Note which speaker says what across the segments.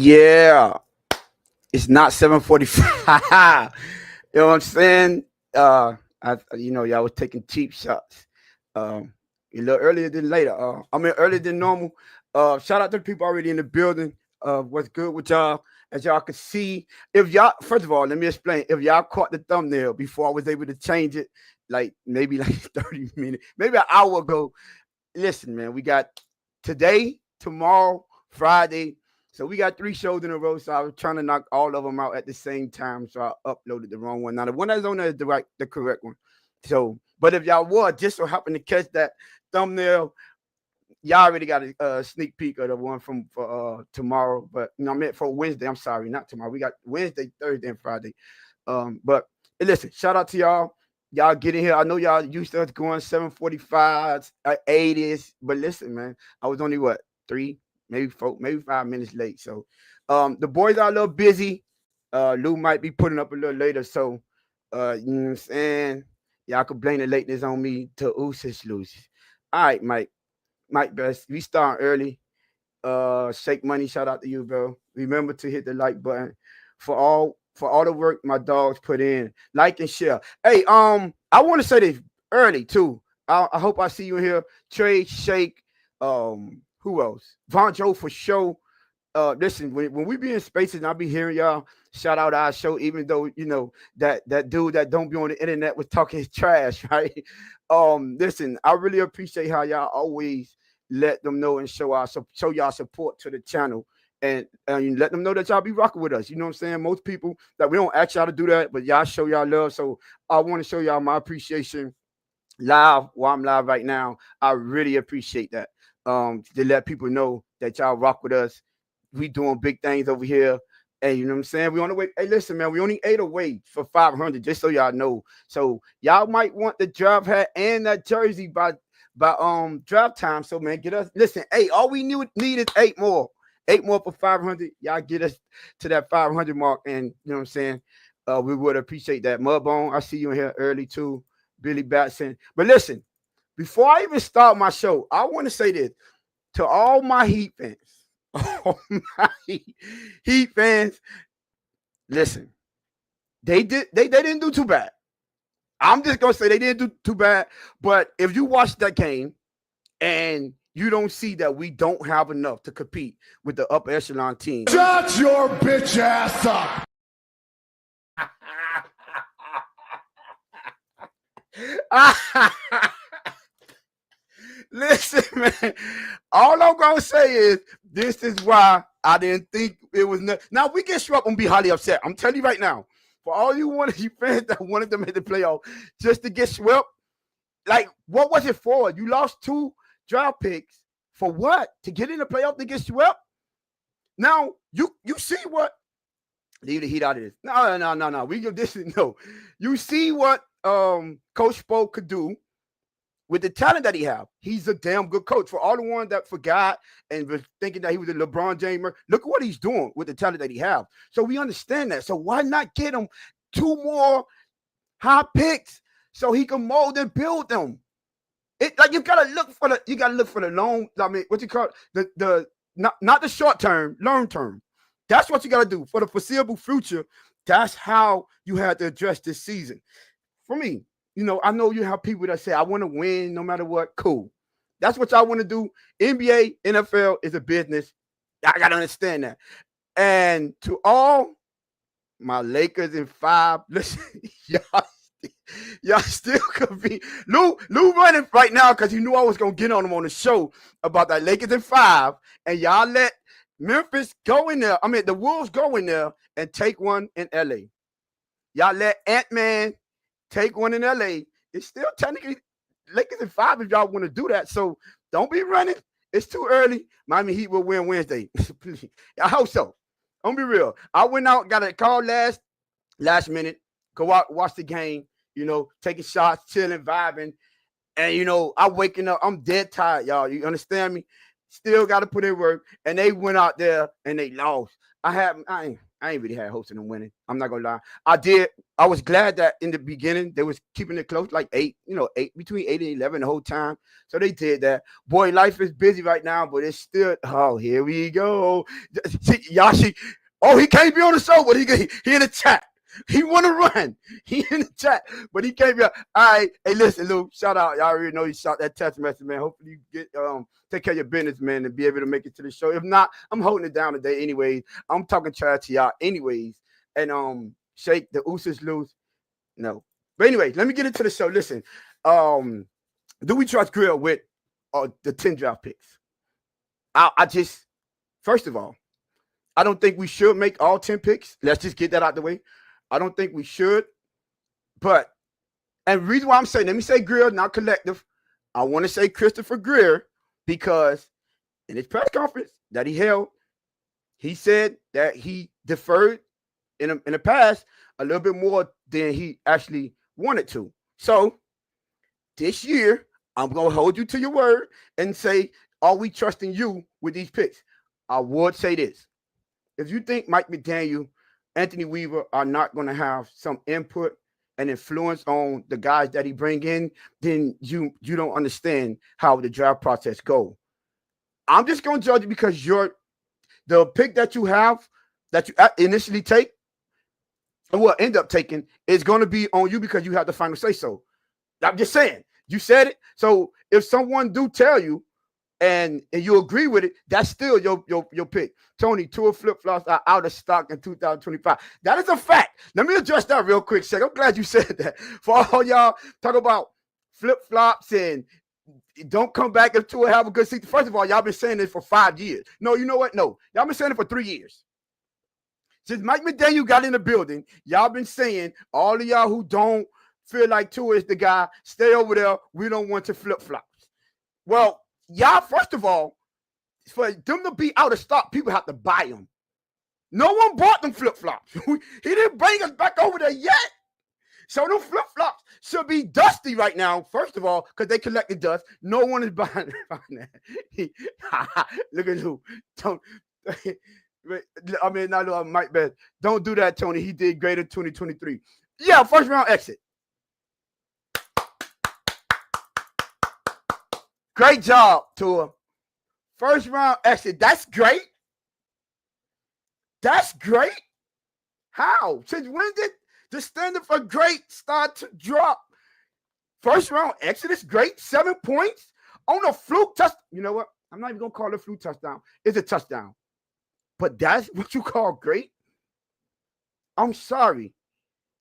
Speaker 1: Yeah, it's not 7:45. You know what I'm saying? Y'all was taking cheap shots. Um, a little earlier than later. Earlier than normal. Shout out to the people already in the building. What's good with y'all? As y'all can see, if y'all, first of all, let me explain. If y'all caught the thumbnail before I was able to change it, like maybe like 30 minutes, maybe an hour ago. Listen, man, we got today, tomorrow, Friday. So we got 3 shows in a row. So I was trying to knock all of them out at the same time. So I uploaded the wrong one. Now the one that's on there is the correct one. So, but if y'all were just so happen to catch that thumbnail, y'all already got a sneak peek of the one from for tomorrow. But I meant for Wednesday. I'm sorry, not tomorrow. We got Wednesday, Thursday, and Friday. But hey, listen, shout out to y'all. Y'all get in here. I know y'all used to us going 7:45s, 80s. But listen, man, I was only what 3, maybe 4, maybe 5 minutes late. So the boys are a little busy. Lou might be putting up a little later. So you know what I'm saying? Y'all could blame the lateness on me to Usis loses. All right, Mike. Mike Best. We start early. Shake Money, shout out to you, bro. Remember to hit the like button for all the work my dogs put in. Like and share. Hey, I want to say this early too. I hope I see you in here. Trey, Shake, who else? Von Joe for sure. Listen, when we be in spaces and I be hearing y'all shout out our show, even though that dude that don't be on the internet was talking his trash, right? Listen, I really appreciate how y'all always let them know and show y'all support to the channel. And let them know that y'all be rocking with us. You know what I'm saying? Most people that we don't ask y'all to do that, but y'all show y'all love. So I want to show y'all my appreciation live while I'm live right now. I really appreciate that. To let people know that y'all rock with us. We doing big things over here. Hey, you know what I'm saying? We on the way. Hey, listen, man, we only 8 away for 500, just so y'all know. So y'all might want the draft hat and that jersey by draft time. So man, get us. Listen, hey, all we need is 8 more. 8 more for 500. Y'all get us to that 500 mark, and you know what I'm saying? We would appreciate that. Mudbone, I see you in here early too. Billy Batson. But listen, before I even start my show, I want to say this to all my Heat fans. All my Heat fans, listen, they didn't do too bad. I'm just gonna say they didn't do too bad. But if you watch that game and you don't see that we don't have enough to compete with the upper echelon team,
Speaker 2: shut your bitch ass up.
Speaker 1: Listen, man. All I'm gonna say is this is why I didn't think it was. Now we get swept and be highly upset. I'm telling you right now. For all you fans that wanted to make the playoff just to get swept, like what was it for? You lost 2 draft picks for what? To get in the playoff to get swept? Now you see what? Leave the Heat out of this. No. We give this no. You see what Coach Spo could do with the talent that he have. He's a damn good coach. For all the ones that forgot and was thinking that he was a LeBron James, look at what he's doing with the talent that he have. So we understand that. So why not get him 2 more high picks so he can mold and build them? It like you gotta look for the long. I mean, what you call it? The not the short term, long term. That's what you gotta do for the foreseeable future. That's how you have to address this season. For me, I know you have people that say, I want to win no matter what. Cool. That's what y'all want to do. NBA, NFL is a business. I got to understand that. And to all my Lakers in 5, listen, y'all still could be. Lou running right now because he knew I was going to get on him on the show about that Lakers in 5. And y'all let Memphis go in there. I mean, the Wolves go in there and take one in LA. Y'all let Ant-Man take one in LA. It's still technically Lakers in 5 if y'all want to do that. So don't be running. It's too early. Miami Heat will win Wednesday. I hope so. Don't be real. I went out, got a call last minute, go out, watch the game, taking shots, chilling, vibing. And, I'm waking up. I'm dead tired, y'all. You understand me? Still got to put in work. And they went out there and they lost. I I ain't really had hopes of them winning. I'm not gonna lie. I did. I was glad that in the beginning they was keeping it close, like 8, between 8 and 11 the whole time. So they did that. Boy, life is busy right now, but it's still. Oh, here we go. Yashi. Oh, he can't be on the show, but he in the chat. He want to run. He in the chat, but he can't be. All right. Hey, listen, Lou. Shout out. Y'all already know you shot that text message, man. Hopefully you get take care of your business, man, and be able to make it to the show. If not, I'm holding it down today, anyways. I'm talking trash to y'all, anyways. And shake the Usos loose. No, but anyways, let me get into the show. Listen, do we trust Grier with the 10 draft picks? I just, first of all, I don't think we should make all 10 picks. Let's just get that out the way. I don't think we should. But, and the reason why I'm saying, let me say Grier, not collective. I want to say Christopher Grier because in his press conference that he held, he said that he deferred in the past a little bit more than he actually wanted to. So this year, I'm going to hold you to your word and say, are we trusting you with these picks? I would say this. If you think Mike McDaniel, Anthony Weaver are not going to have some input and influence on the guys that he bring in, then you don't understand how the draft process goes. I'm just going to judge you because the pick that you have, that you initially take, and will end up taking, is going to be on you because you have the final say so. I'm just saying. You said it. So if someone do tell you, and you agree with it, that's still your pick. Tony, 2 flip-flops are out of stock in 2025. That is a fact. Let me address that real quick, Shaq. I'm glad you said that. For all y'all talk about flip-flops and don't come back if Tua have a good season. First of all, y'all been saying this for 5 years. No, you know what? No. Y'all been saying it for 3 years. Since Mike McDaniel got in the building, y'all been saying, all of y'all who don't feel like Tua is the guy, stay over there. We don't want to flip-flops. Well, y'all, first of all, for them to be out of stock, people have to buy them. No one bought them flip-flops. He didn't bring us back over there yet. So them flip-flops should be dusty right now, first of all, because they collected dust. No one is buying that. Look at who. Not Mike Best. Don't do that, Tony. He did great in 2023. Yeah, first round exit. Great job, Tua. First round exit. That's great. That's great. How? Since when did the standard for great start to drop? First round exit is great. 7 points on a fluke touchdown. You know what? I'm not even going to call it a fluke touchdown. It's a touchdown. But that's what you call great? I'm sorry.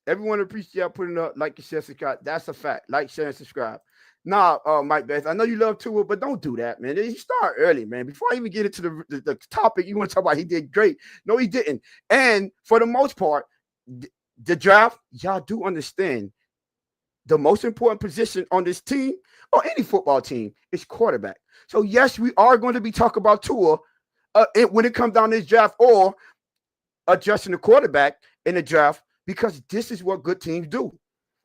Speaker 1: Everyone appreciate putting up like, share, subscribe. That's a fact. Like, share, and subscribe. Nah, Mike Best, I know you love Tua, but don't do that, man. You start early, man. Before I even get into the topic, you want to talk about he did great. No, he didn't. And for the most part, the draft, y'all do understand the most important position on this team or any football team is quarterback. So, yes, we are going to be talking about Tua when it comes down to this draft or adjusting the quarterback in the draft because this is what good teams do.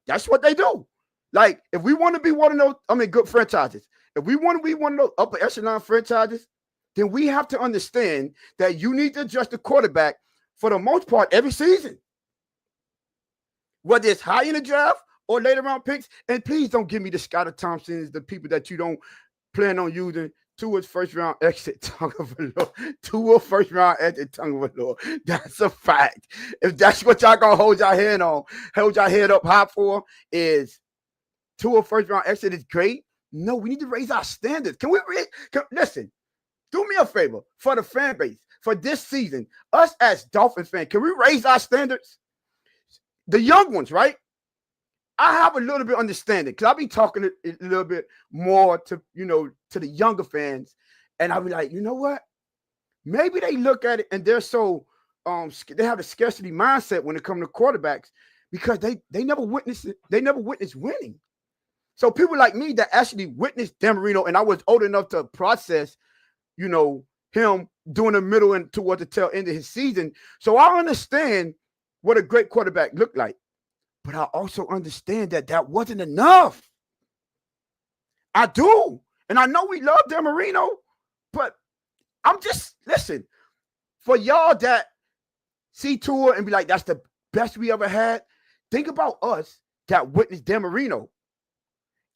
Speaker 1: That's what they do. Like, if we want to be one of those, good franchises, if we want to be one of those upper echelon franchises, then we have to understand that you need to adjust the quarterback for the most part every season. Whether it's high in the draft or later round picks, and please don't give me the Skylar Thompsons, the people that you don't plan on using. Tua's first round exit, Tua first round exit, Tagovailoa. That's a fact. If that's what y'all gonna hold your head up high for, is Tua first round exit is great. No, we need to raise our standards. Can we listen? Do me a favor for the fan base for this season. Us as Dolphin fans, can we raise our standards? The young ones, right? I have a little bit of understanding because I'll be talking a little bit more to the younger fans, and I'll be like, you know what? Maybe they look at it and they're so they have a scarcity mindset when it comes to quarterbacks because they never witnessed it. They never witnessed winning. So people like me that actually witnessed Dan Marino, and I was old enough to process, him doing the middle and towards the tail end of his season. So I understand what a great quarterback looked like. But I also understand that wasn't enough. I do. And I know we love Dan Marino, but I'm just, listen, for y'all that see Tua and be like, that's the best we ever had. Think about us that witnessed Dan Marino.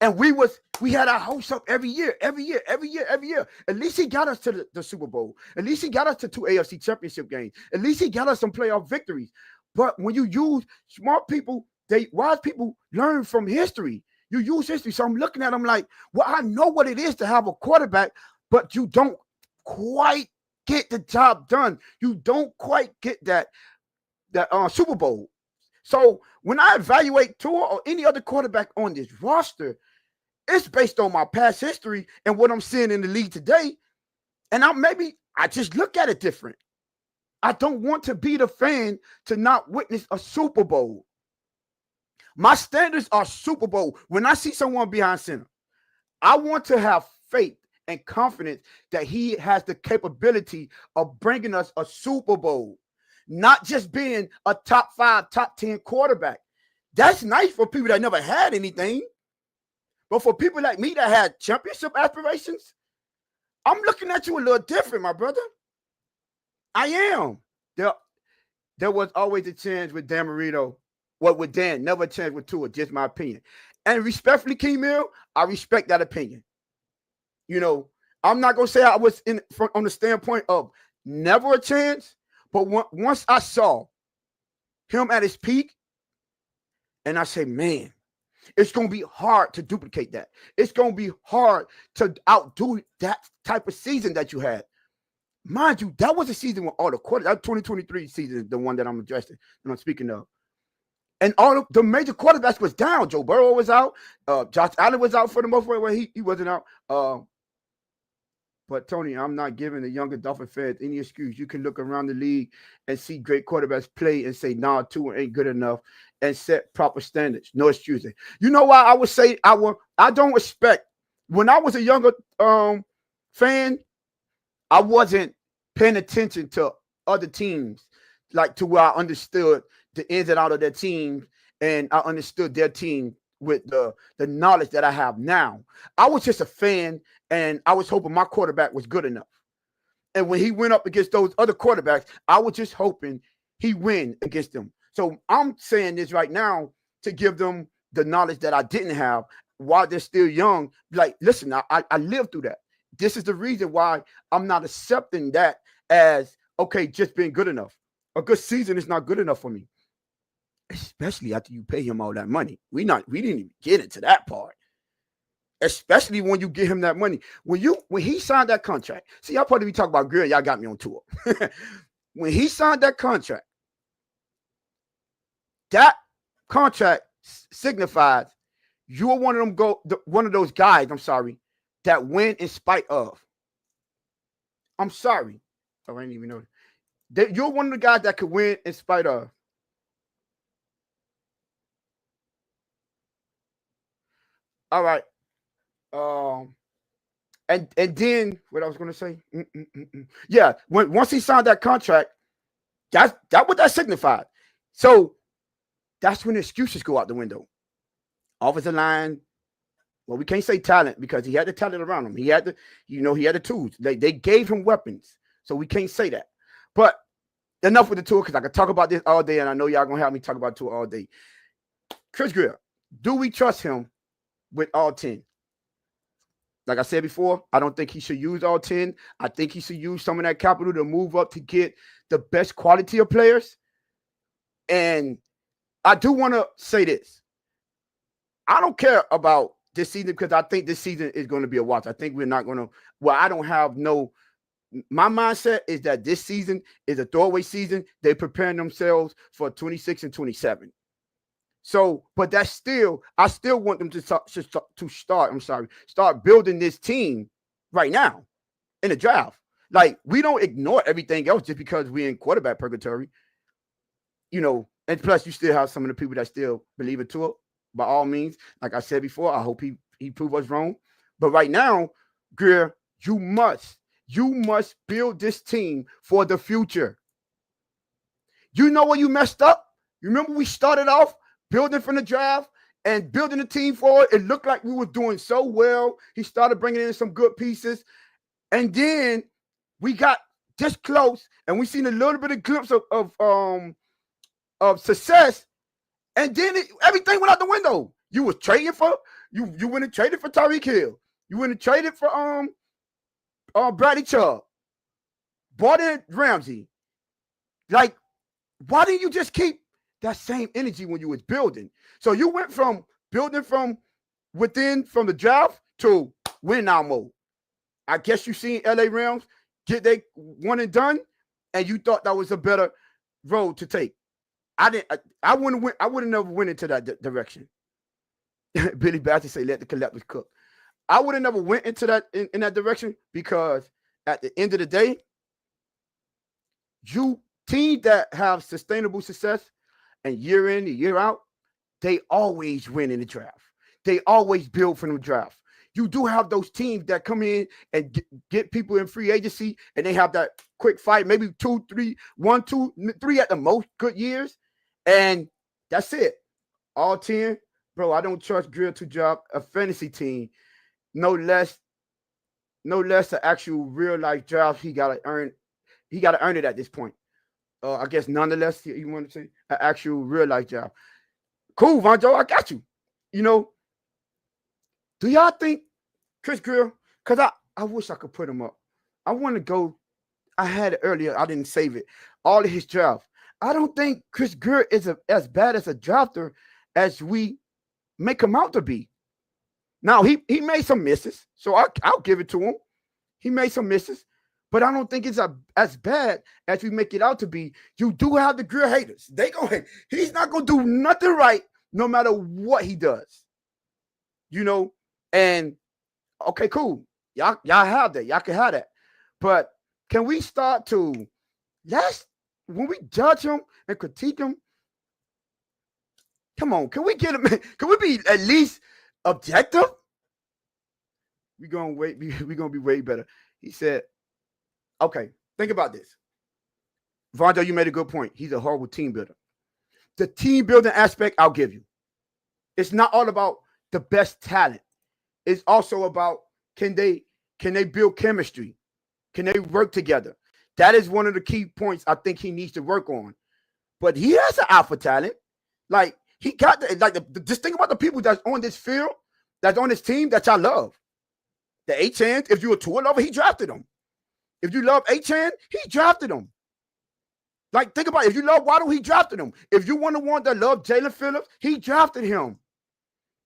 Speaker 1: And we had our hopes up every year. At least he got us to the Super Bowl. At least he got us to 2 AFC championship games. At least he got us some playoff victories. But when you use smart people, wise people learn from history. You use history. So I'm looking at them like, well, I know what it is to have a quarterback, but you don't quite get the job done. You don't quite get that Super Bowl. So when I evaluate Tua or any other quarterback on this roster, it's based on my past history and what I'm seeing in the league today. And I just look at it different. I don't want to be the fan to not witness a Super Bowl. My standards are Super Bowl. When I see someone behind center, I want to have faith and confidence that he has the capability of bringing us a Super Bowl, not just being a top 5, top 10 quarterback. That's nice for people that never had anything. But for people like me that had championship aspirations, I'm looking at you a little different, my brother. I am. There was always a chance with Dan Marino. What with Dan, never a chance with Tua, just my opinion. And respectfully, King Mill, I respect that opinion. You know, I'm not going to say I was on the standpoint of never a chance, but once I saw him at his peak, and I say, man, it's going to be hard to duplicate that. It's going to be hard to outdo that type of season that you had. Mind you, that was a season with all the quarters. That 2023 season is the one that I'm addressing, and I'm speaking of. And all the major quarterbacks was down. Joe Burrow was out. Josh Allen was out for the most part. Well, he wasn't out. But, Tony, I'm not giving the younger Dolphin fans any excuse. You can look around the league and see great quarterbacks play and say, nah, Tua ain't good enough, and set proper standards. No excuses. You know why I would say I don't expect. When I was a younger fan, I wasn't paying attention to other teams, like to where I understood the ins and out of their team, and I understood their team with the knowledge that I have now. I was just a fan, and I was hoping my quarterback was good enough. And when he went up against those other quarterbacks, I was just hoping he win against them. So I'm saying this right now to give them the knowledge that I didn't have while they're still young. Like, listen, I lived through that. This is the reason why I'm not accepting that as, okay, just being good enough. A good season is not good enough for me. Especially after you pay him all that money. We didn't even get into that part. Especially when you give him that money. When he signed that contract, see, y'all probably be talking about Grier, y'all got me on tour. When he signed that contract signifies you're one of those guys, that win in spite of. I'm sorry. Oh, I didn't even know that. You're one of the guys that could win in spite of. All right. And then what I was going to say, yeah, once he signed that contract, that what that signified. So that's when excuses go out the window. Offensive line, well, we can't say talent because he had the talent around him. He had the tools. They gave him weapons, so we can't say that. But enough with the tool because I could talk about this all day, and I know y'all gonna have me talk about tool all day. Chris Grier, do we trust him with all 10? Like I said before, I don't think he should use all 10. I think he should use some of that capital to move up to get the best quality of players. And I do want to say this. I don't care about this season because I think this season is going to be a watch. I think we're not going to – well, I don't have no – my mindset is that this season is a throwaway season. They're preparing themselves for 26 and 27. So, but that's still, I still want them to start building this team right now in the draft. Like, we don't ignore everything else just because we're in quarterback purgatory, and plus you still have some of the people that still believe it to it. By all means, like I said before, I hope he prove us wrong. But right now, Grier, you must build this team for the future. You know where you messed up? You remember we started off building from the draft and building a team for it. It looked like we were doing so well. He started bringing in some good pieces. And then we got just close, and we seen a little bit of glimpse of success, and then everything went out the window. You was trading for you went and traded for Tyreek Hill. You went and traded for Bradley Chubb, bought in Ramsey. Like, why didn't you just keep that same energy when you was building? So you went from building from within from the draft to win now mode. I guess you seen LA Rams get they one and done, and you thought that was a better road to take. I didn't. I wouldn't win. I would have never went into that direction. Billy Bassett say, "Let the collectors cook." I would have never went into that in that direction, because at the end of the day, you teams that have sustainable success and year in and year out, they always win in the draft. They always build from the draft. You do have those teams that come in and get people in free agency, and they have that quick fight, maybe 2, 3, 1, 2, 3 at the most good years, and that's it. All 10, bro. I don't trust Grier to drop a fantasy team, no less an actual real life draft. He gotta earn it at this point. I guess nonetheless, you want to say an actual real life job. Cool, Von Joe, I got you. You know, do y'all think Chris Grier? Because I wish I could put him up. I want to go. I had it earlier. I didn't save it. All of his draft. I don't think Chris Grier is as bad as a drafter as we make him out to be. Now, he made some misses, so I'll give it to him. He made some misses, but I don't think it's as bad as we make it out to be. You do have the Grier haters. He's not going to do nothing right no matter what he does. You know, and okay, cool. Y'all have that. Y'all can have that. But can we start to, when we judge him and critique him, come on, can we get him? Can we be at least objective? We're gonna be way better. He said, okay, think about this. Vondo, you made a good point. He's a horrible team builder. The team building aspect, I'll give you. It's not all about the best talent. It's also about can they build chemistry? Can they work together? That is one of the key points I think he needs to work on. But he has an alpha talent. Like, he got just think about the people that's on this field, that's on this team that y'all love. The Achane, if you're a tour lover, he drafted him. If you love Achane, he drafted him. Like, think about it. If you love Waddle, he drafted him. If you want the one that loved Jalen Phillips, he drafted him.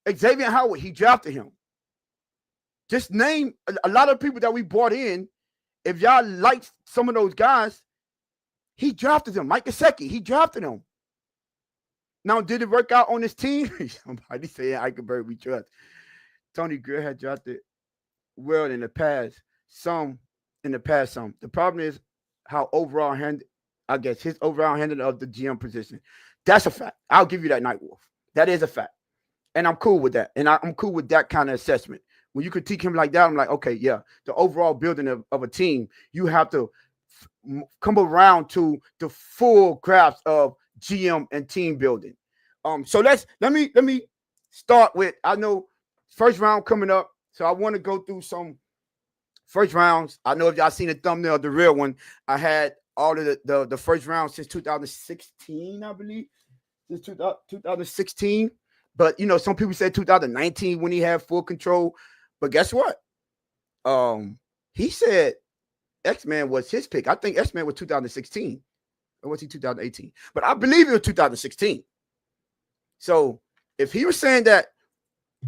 Speaker 1: Xavier Howard, he drafted him. Just name a lot of people that we brought in. If y'all like some of those guys, he drafted them. Mike Gesicki, he drafted him. Now, did it work out on this team? Somebody saying Eichenberg we trust. Tony Grier had drafted well in the past. Some. The problem is how his overall handling of the GM position. That's a fact. I'll give you that, Nightwolf. That is a fact. And I'm cool with that. And I'm cool with that kind of assessment. When you critique him like that, I'm like, okay, yeah, the overall building of a team, you have to come around to the full grasp of GM and team building. So let me start with, I know first round coming up, so I want to go through some first rounds. I know if y'all seen the thumbnail, the real one, I had all of the first round since 2016, I believe, since 2016. But, you know, some people said 2019 when he had full control. But guess what? He said X-Man was his pick. I think X-Man was 2016. Or was he 2018? But I believe it was 2016. So if he was saying that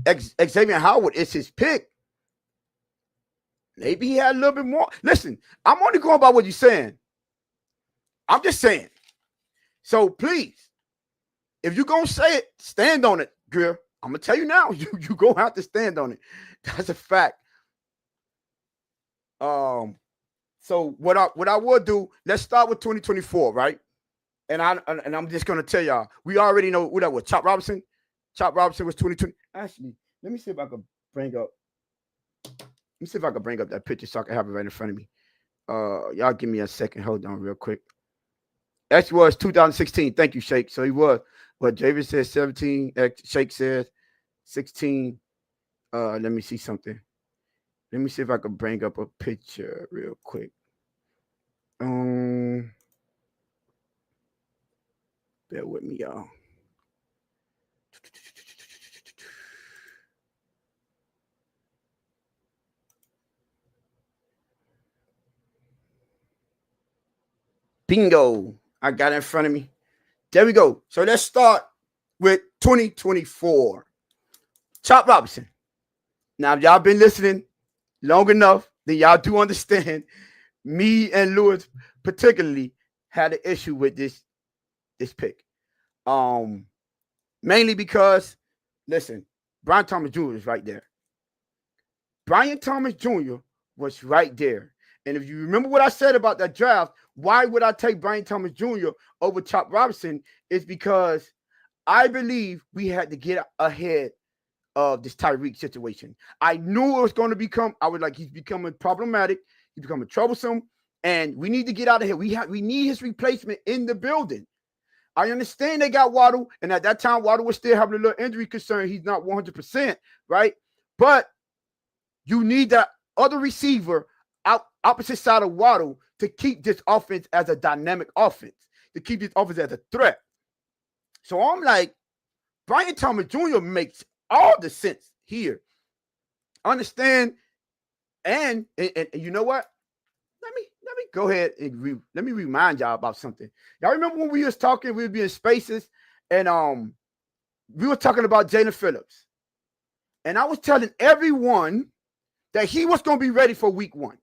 Speaker 1: Xavier Howard is his pick, maybe he had a little bit more. Listen, I'm only going by what you're saying. I'm just saying. So please, if you're going to say it, stand on it, Grier. I'm going to tell you now, you're going to have to stand on it. That's a fact. So what I will do, let's start with 2024, right? And I'm just going to tell y'all, we already know who that was. Chop Robinson. Chop Robinson was 2020. Actually, let me see if I can bring up that picture so I can have it right in front of me. Y'all give me a second. Hold on real quick. X was 2016. Thank you, Shake. So he was what Javis says 17. Shake says 16. Let me see something. Let me see if I can bring up a picture real quick. Bear with me, y'all. Bingo. I got it in front of me. There we go. So let's start with 2024. Chop Robinson. Now, if y'all been listening long enough, then y'all do understand me and Lewis particularly had an issue with this pick. Mainly because, listen, Brian Thomas Jr. is right there. Brian Thomas Jr. was right there. And if you remember what I said about that draft, why would I take Brian Thomas Jr. over Chop Robinson? It's because I believe we had to get ahead of this Tyreek situation. I knew it was going to become, I was like, he's becoming problematic. He's becoming troublesome. And we need to get out of here. We need his replacement in the building. I understand they got Waddle. And at that time, Waddle was still having a little injury concern. He's not 100%, right? But you need that other receiver opposite side of Waddle to keep this offense as a dynamic offense, to keep this offense as a threat. So I'm like, Brian Thomas Jr. makes all the sense here. Understand, and you know what? Let me go ahead and let me remind y'all about something. Y'all remember when we was talking, we would be in spaces, and we were talking about Jalen Phillips. And I was telling everyone that he was going to be ready for week 1.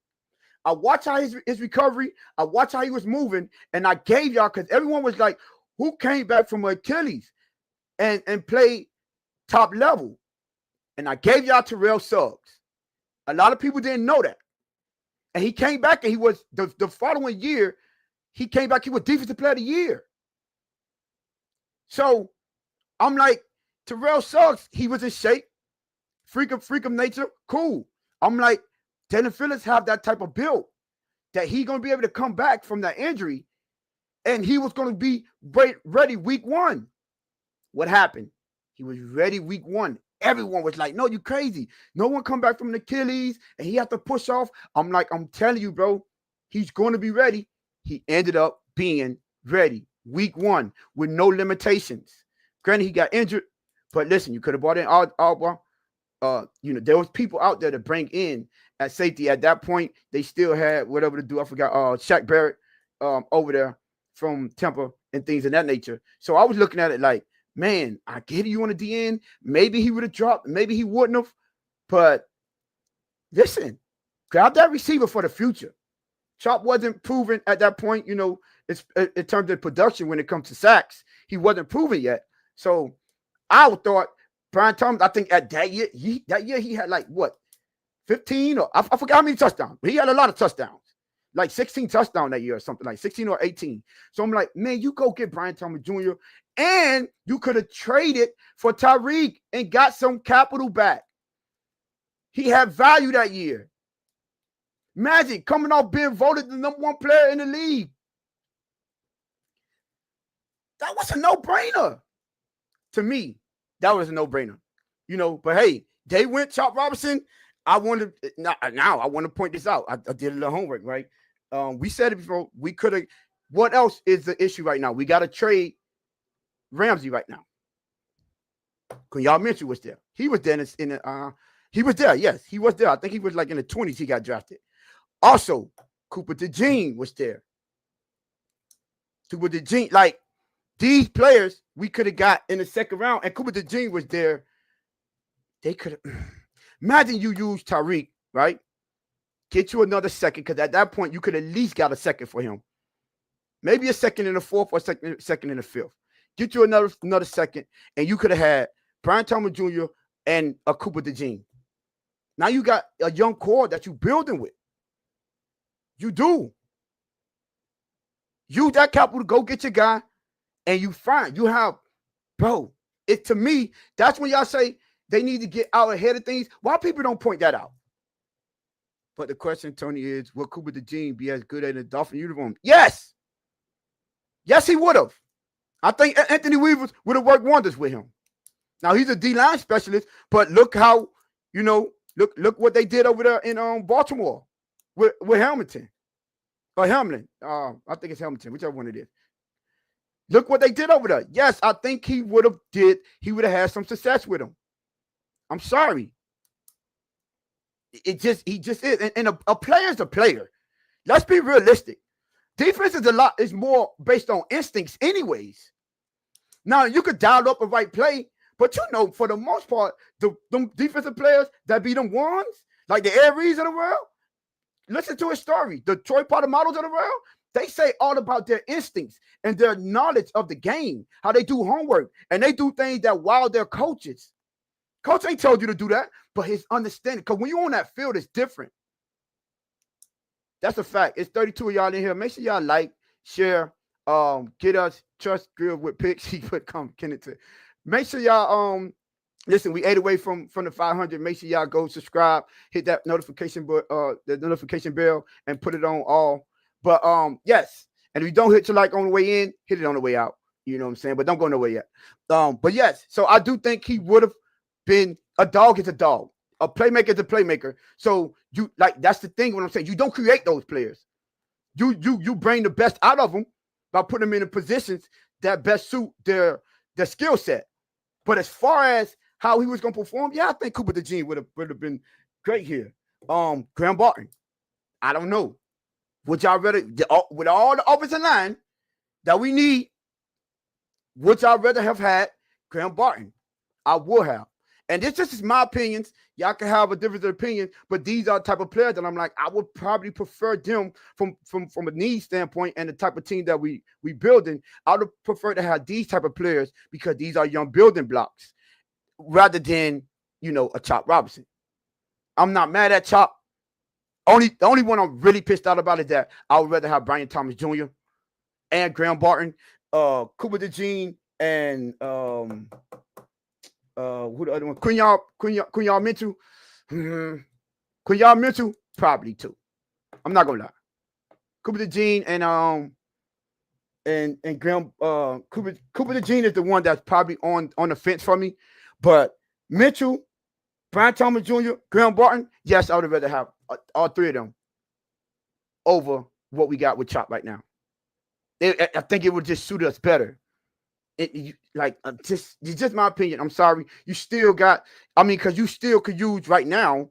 Speaker 1: I watched how his recovery, I watched how he was moving, and I gave y'all, because everyone was like, who came back from Achilles and played top level? And I gave y'all Terrell Suggs. A lot of people didn't know that. And he came back, and he was, the following year, he came back, he was Defensive Player of the Year. So I'm like, Terrell Suggs, he was in shape, freak of nature, cool. I'm like, Jalen Phillips have that type of build that he's going to be able to come back from that injury, and he was going to be ready week 1. What happened? He was ready week 1. Everyone was like, no, you crazy. No one come back from an Achilles, and he had to push off. I'm like, I'm telling you, bro, he's going to be ready. He ended up being ready week 1 with no limitations. Granted, he got injured, but listen, you could have brought in there was people out there to bring in at safety. At that point, they still had whatever to do. I forgot Shaq Barrett over there from Tampa and things of that nature. So I was looking at it like, man, I get you on the DN. Maybe he would have dropped. Maybe he wouldn't have. But listen, grab that receiver for the future. Chop wasn't proven at that point, it's in terms of production when it comes to sacks. He wasn't proven yet. So I thought Brian Thomas, I think at that year, he had like what, 15 or I forgot how many touchdowns. But he had a lot of touchdowns, like 16 touchdowns that year or something, like 16 or 18. So I'm like, man, you go get Brian Thomas Jr. and you could have traded for Tyreek and got some capital back. He had value that year. Imagine coming off being voted the #1 player in the league. That was a no-brainer. To me, that was a no-brainer. But hey, they went Chop Robinson. I want to point this out. I did a little homework, right? We said it before. We could have. What else is the issue right now? We got to trade Ramsey right now. Because y'all mentioned was there. He was there he was there. Yes, he was there. I think he was like in the 20s. He got drafted. Also, Cooper DeJean was there. Cooper DeJean, like these players we could have got in the second round, and Cooper DeJean was there. They could have. Imagine you use Tyreek, right? Get you another second, because at that point you could at least got a second for him. Maybe a second in the 4th or second in the 5th. Get you another second, and you could have had Brian Thomas Jr. and a Cooper DeJean. Now you got a young core that you're building with. You do. Use that capital to go get your guy, and you have, bro. To me, that's when y'all say they need to get out ahead of things. Why people don't point that out? But the question, Tony, is will Cooper DeJean be as good at a Dolphin uniform? Yes. Yes, he would have. I think Anthony Weaver would have worked wonders with him. Now, he's a D-line specialist, but look how, look what they did over there in Baltimore with Hamilton. or Hamlin. I think it's Hamilton, whichever one it is. Look what they did over there. Yes, I think he would have had some success with him. I'm sorry. He just is. And a player is a player. Let's be realistic. Defense is more based on instincts, anyways. Now you could dial up a right play, but for the most part, them defensive players that be them ones, like the Aries of the world, listen to his story. The Troy Potter models of the world, they say all about their instincts and their knowledge of the game, how they do homework, and they do things that wow their coaches. Coach ain't told you to do that, but his understanding, because when you're on that field, it's different. That's a fact. It's 32 of y'all in here. Make sure y'all like, share, get us Trust Grier with picks. He put Kenneth to. Make sure y'all listen. We ate away from the 500. Make sure y'all go subscribe, hit that notification bell, and put it on all. But yes, and if you don't hit your like on the way in, hit it on the way out. You know what I'm saying? But don't go nowhere yet. But yes, so I do think he would have been a dog is a dog. A playmaker is a playmaker. So that's the thing when I'm saying you don't create those players. You bring the best out of them by putting them in the positions that best suit their skill set. But as far as how he was going to perform, yeah, I think Cooper DeJean would have been great here. Graham Barton, I don't know. Would y'all rather, with all the offensive line that we need, would y'all rather have had Graham Barton? I would have. And this just is my opinions. Y'all can have a different opinion, but these are the type of players that I'm like, I would probably prefer them from a need standpoint and the type of team that we building. I would prefer to have these type of players because these are young building blocks rather than, a Chop Robinson. I'm not mad at Chop. The only one I'm really pissed out about is that I would rather have Brian Thomas Jr. and Graham Barton, Cooper DeJean, and who the other one? Quinyon Mitchell. Quinyon Mitchell, probably too. I'm not gonna lie. Cooper DeJean and Graham Cooper DeJean is the one that's probably on the fence for me. But Mitchell, Brian Thomas Jr., Graham Barton, yes, I would rather have all three of them over what we got with Chop right now. I think it would just suit us better. It's just my opinion. I'm sorry. You still got, because you still could use right now.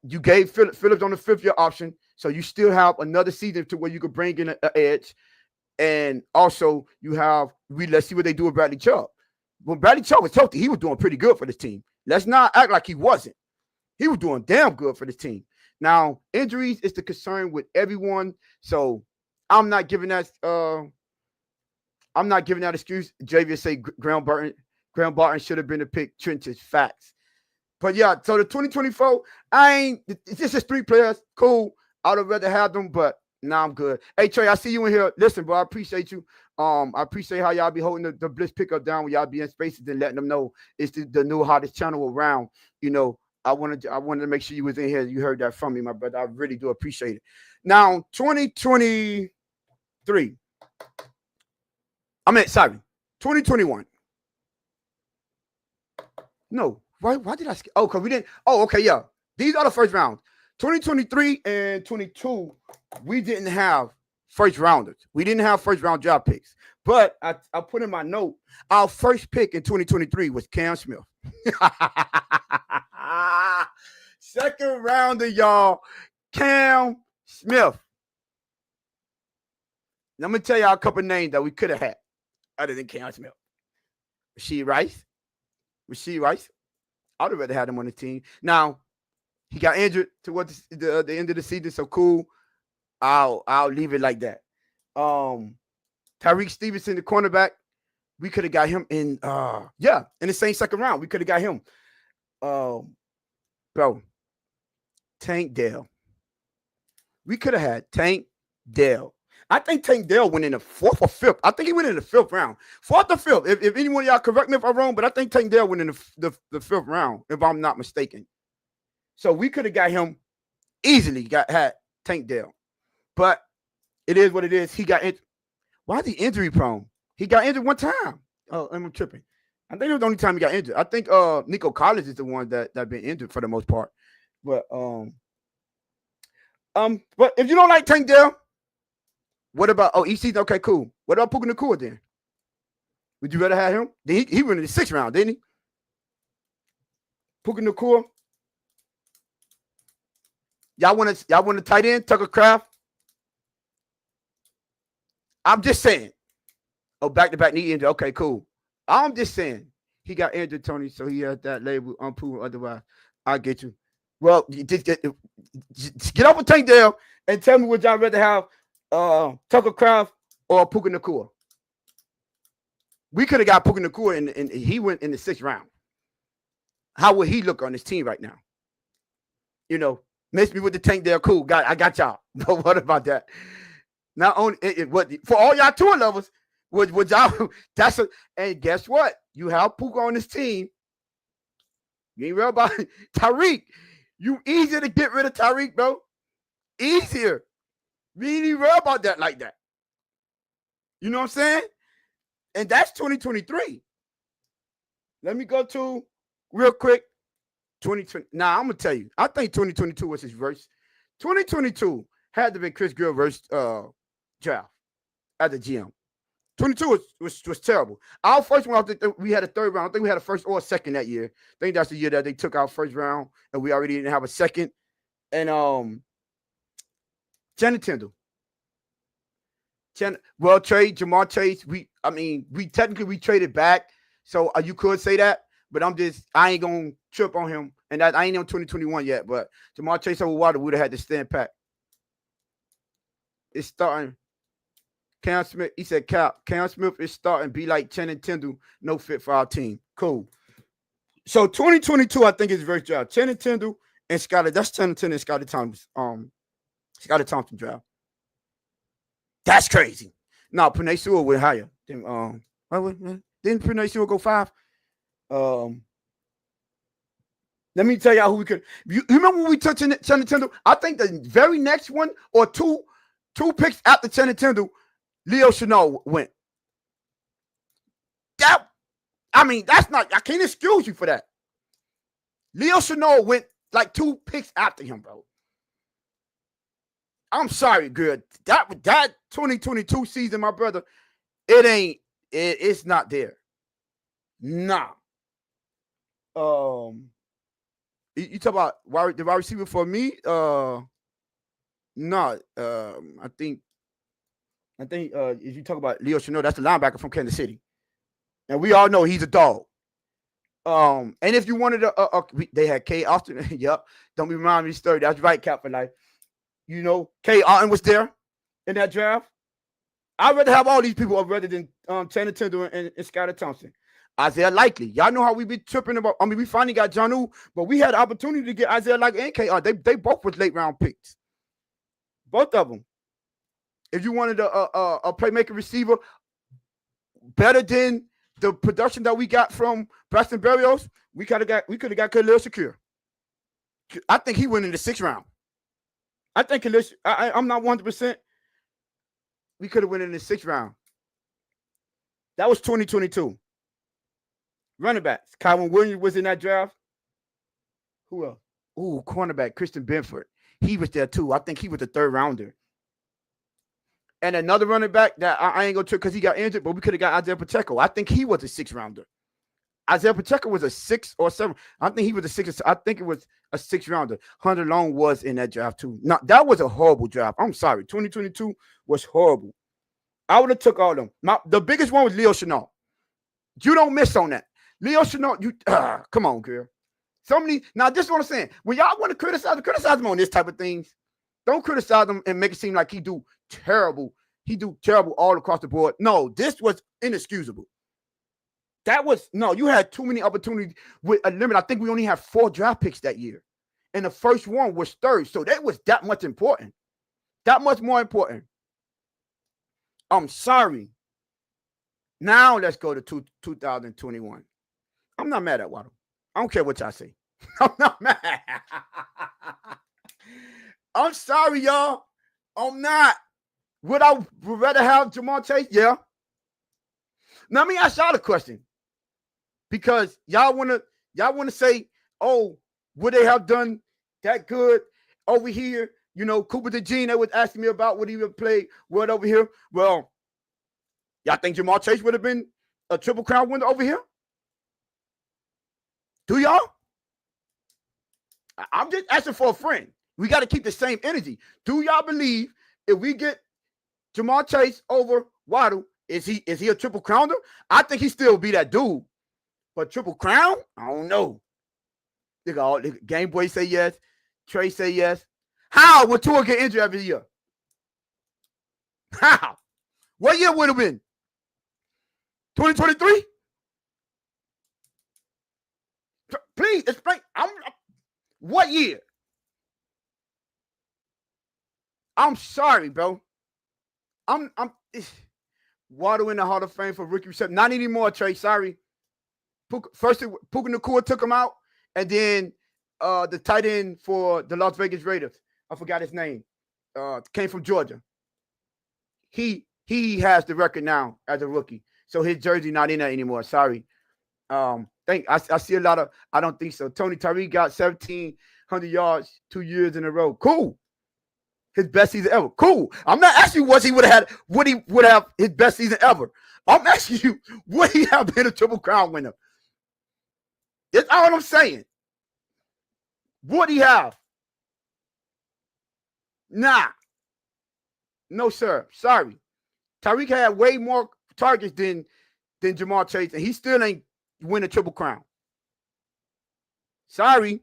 Speaker 1: You gave Phillips on the 5th-year option, so you still have another season to where you could bring in an edge. And also, let's see what they do with Bradley Chubb. When Bradley Chubb was healthy, he was doing pretty good for this team. Let's not act like he wasn't. He was doing damn good for this team. Now, injuries is the concern with everyone, so I'm not giving that excuse. Javier say Graham Barton should have been the pick. Trenches facts. But yeah, so the 2024, it's just 3 players. Cool. I would rather have them, but nah, I'm good. Hey Trey, I see you in here. Listen, bro, I appreciate you. I appreciate how y'all be holding the Blitz pickup down when y'all be in spaces and letting them know it's the new hottest channel around. I wanted to make sure you was in here. You heard that from me, my brother. I really do appreciate it. Now, 2023. 2021. No, why did I skip? Oh, because we didn't. Oh, okay, yeah. These are the first rounds. 2023 and 22, we didn't have first rounders. We didn't have first round draft picks. But I put in my note, our first pick in 2023 was Cam Smith. Second rounder, y'all. Cam Smith. Now, I'm going to tell y'all a couple names that we could have had other than Cam Smith. Rasheed Rice. I would have rather had him on the team. Now, he got injured towards the end of the season, so cool. I'll leave it like that. Tyreek Stevenson, the cornerback, we could have got him in the same second round. We could have got him. Bro, Tank Dell. We could have had Tank Dell. I think Tank Dell went in the 4th or 5th. I think he went in the 5th round. 4th or 5th. If anyone of y'all correct me if I'm wrong, but I think Tank Dell went in the 5th round, if I'm not mistaken. So we could have got him easily, had Tank Dell. But it is what it is. He got injured. Why is he injury prone? He got injured one time. Oh, I'm tripping. I think it was the only time he got injured. I think Nico Collins is the one that been injured for the most part. But if you don't like Tank Dell, What about EC? Okay, cool. What about Puka Nacua then? Would you rather have him? He went in the 6th round, didn't he? Puka Nacua. Y'all want a tight end, Tucker Kraft? I'm just saying. Oh, back-to-back knee injury. Okay, cool. I'm just saying. He got injured, Tony, so he has that label unproven otherwise. I get you. Well, just get off of Tank Dale and tell me would y'all rather have Tucker Kraft or Puka Nacua? We could have got Puka Nacua and he went in the 6th round. How would he look on this team right now? You know, miss me with the Tank Dale. Cool. I got y'all. But what about that? Not only what for all y'all tour levels, would y'all and guess what? You have Puka on this team. You ain't real about Tyreek. You easier to get rid of Tyreek, bro. Easier. We ain't real about that like that. You know what I'm saying? And that's 2023. Let me go to real quick. 2020. Now I'm gonna tell you. I think 2022 was his worst. 2022 had to be Chris Grier worst draft at the GM. 22 was terrible. Our first one, I think we had a 3rd round. I think we had a 1st or a 2nd that year. I think that's the year that they took our 1st round, and we already didn't have a 2nd. And Channing Tindall. Trade Jamar Chase. We technically traded back, so you could say that, but I ain't gonna trip on him, and that I ain't on 2021 yet. But Jamar Chase over Water would have had to stand pat. It's starting. Cam Smith, he said, Cam Smith is starting to be like Channing Tindall, no fit for our team. Cool. So 2022, I think is very draft. Channing Tindall and Scotty. That's Channing Tindall and Scotty Thompson. Scotty Thompson draft. That's crazy. No, Penei Sewell went higher. Didn't Penei Sewell go 5? Let me tell y'all who we could. You remember when we took Channing Tindall? I think the very next one or two picks after Channing Tindall, Leo Chenal went. That's not, I can't excuse you for that. Leo Chenal went like 2 picks after him, bro. I'm sorry, good. That 2022 season, my brother, it's not there. Nah. You talk about the wide receiver for me? No. I think if you talk about Leo Chenal, that's the linebacker from Kansas City, and we all know he's a dog. And if you wanted they had K. Austin. Yep. Don't be remind me of the story. That's right, Cap for life. You know, K. Austin was there in that draft. I'd rather have all these people rather than Channing Tindall and Scotty Thompson. Isaiah Likely. Y'all know how we be tripping about. We finally got Jonnu, but we had the opportunity to get Isaiah Likely and KR. They both was late round picks. Both of them. If you wanted a playmaker receiver better than the production that we got from Braxton Berrios, we could have got Khalil Shakir. I think he went in the 6th round. I think Khalil. I'm not 100%. We could have went in the 6th round. That was 2022. Running backs. Kyron Williams was in that draft. Who else? Ooh, cornerback Christian Benford. He was there too. I think he was the 3rd rounder. And another running back that I ain't going to because he got injured, but we could have got Isaiah Pacheco. I think he was a 6th rounder. Isaiah Pacheco was a 6 or 7. I think he was a 6. I think it was a 6th rounder. Hunter Long was in that draft too. Now, that was a horrible draft. I'm sorry. 2022 was horrible. I would have took all of them. The biggest one was Leo Chenal. You don't miss on that. Leo Chenal, come on, girl. Now, this is what I'm saying. When y'all want to criticize him on this type of things, don't criticize him and make it seem like he do terrible. He do terrible all across the board. No, this was inexcusable. You had too many opportunities with a limit. I think we only had 4 draft picks that year. And the first one was 3rd. So that was that much important. That much more important. I'm sorry. Now let's go to 2021. I'm not mad at Waddle. I don't care what y'all say. I'm not mad. I'm sorry, y'all. I'm not. Would I rather have Jamar Chase? Yeah. Now let me ask y'all a question. Because y'all wanna say, oh, would they have done that good over here You know, Cooper DeJean, they was asking me about would he have played what over here. Well, y'all think Jamar Chase would have been a Triple Crown winner over here? Do y'all? I'm just asking for a friend. We got to keep the same energy. Do y'all believe if we get Jamar Chase over Waddle, is he a Triple Crowner? I think he still be that dude. But Triple Crown? I don't know. Game Boy say yes. Trey say yes. How would Tua get injured every year? How? What year would have been? 2023? Please explain. What year? I'm sorry, bro. I'm Waddle in the Hall of Fame for rookie reception. Not anymore, Trey. Sorry. First, Puka Nacua took him out, and then the tight end for the Las Vegas Raiders. I forgot his name. Came from Georgia. He has the record now as a rookie, so his jersey not in there anymore. Sorry. I see a lot of. I don't think so. Tony Tyree got 1,700 yards 2 years in a row. Cool. His best season ever. Cool. I'm not asking you would he have his best season ever. I'm asking you, would he have been a Triple Crown winner? That's all I'm saying. Would he have? Nah. No, sir. Sorry. Tyreek had way more targets than Jamar Chase, and he still ain't win a Triple Crown. Sorry.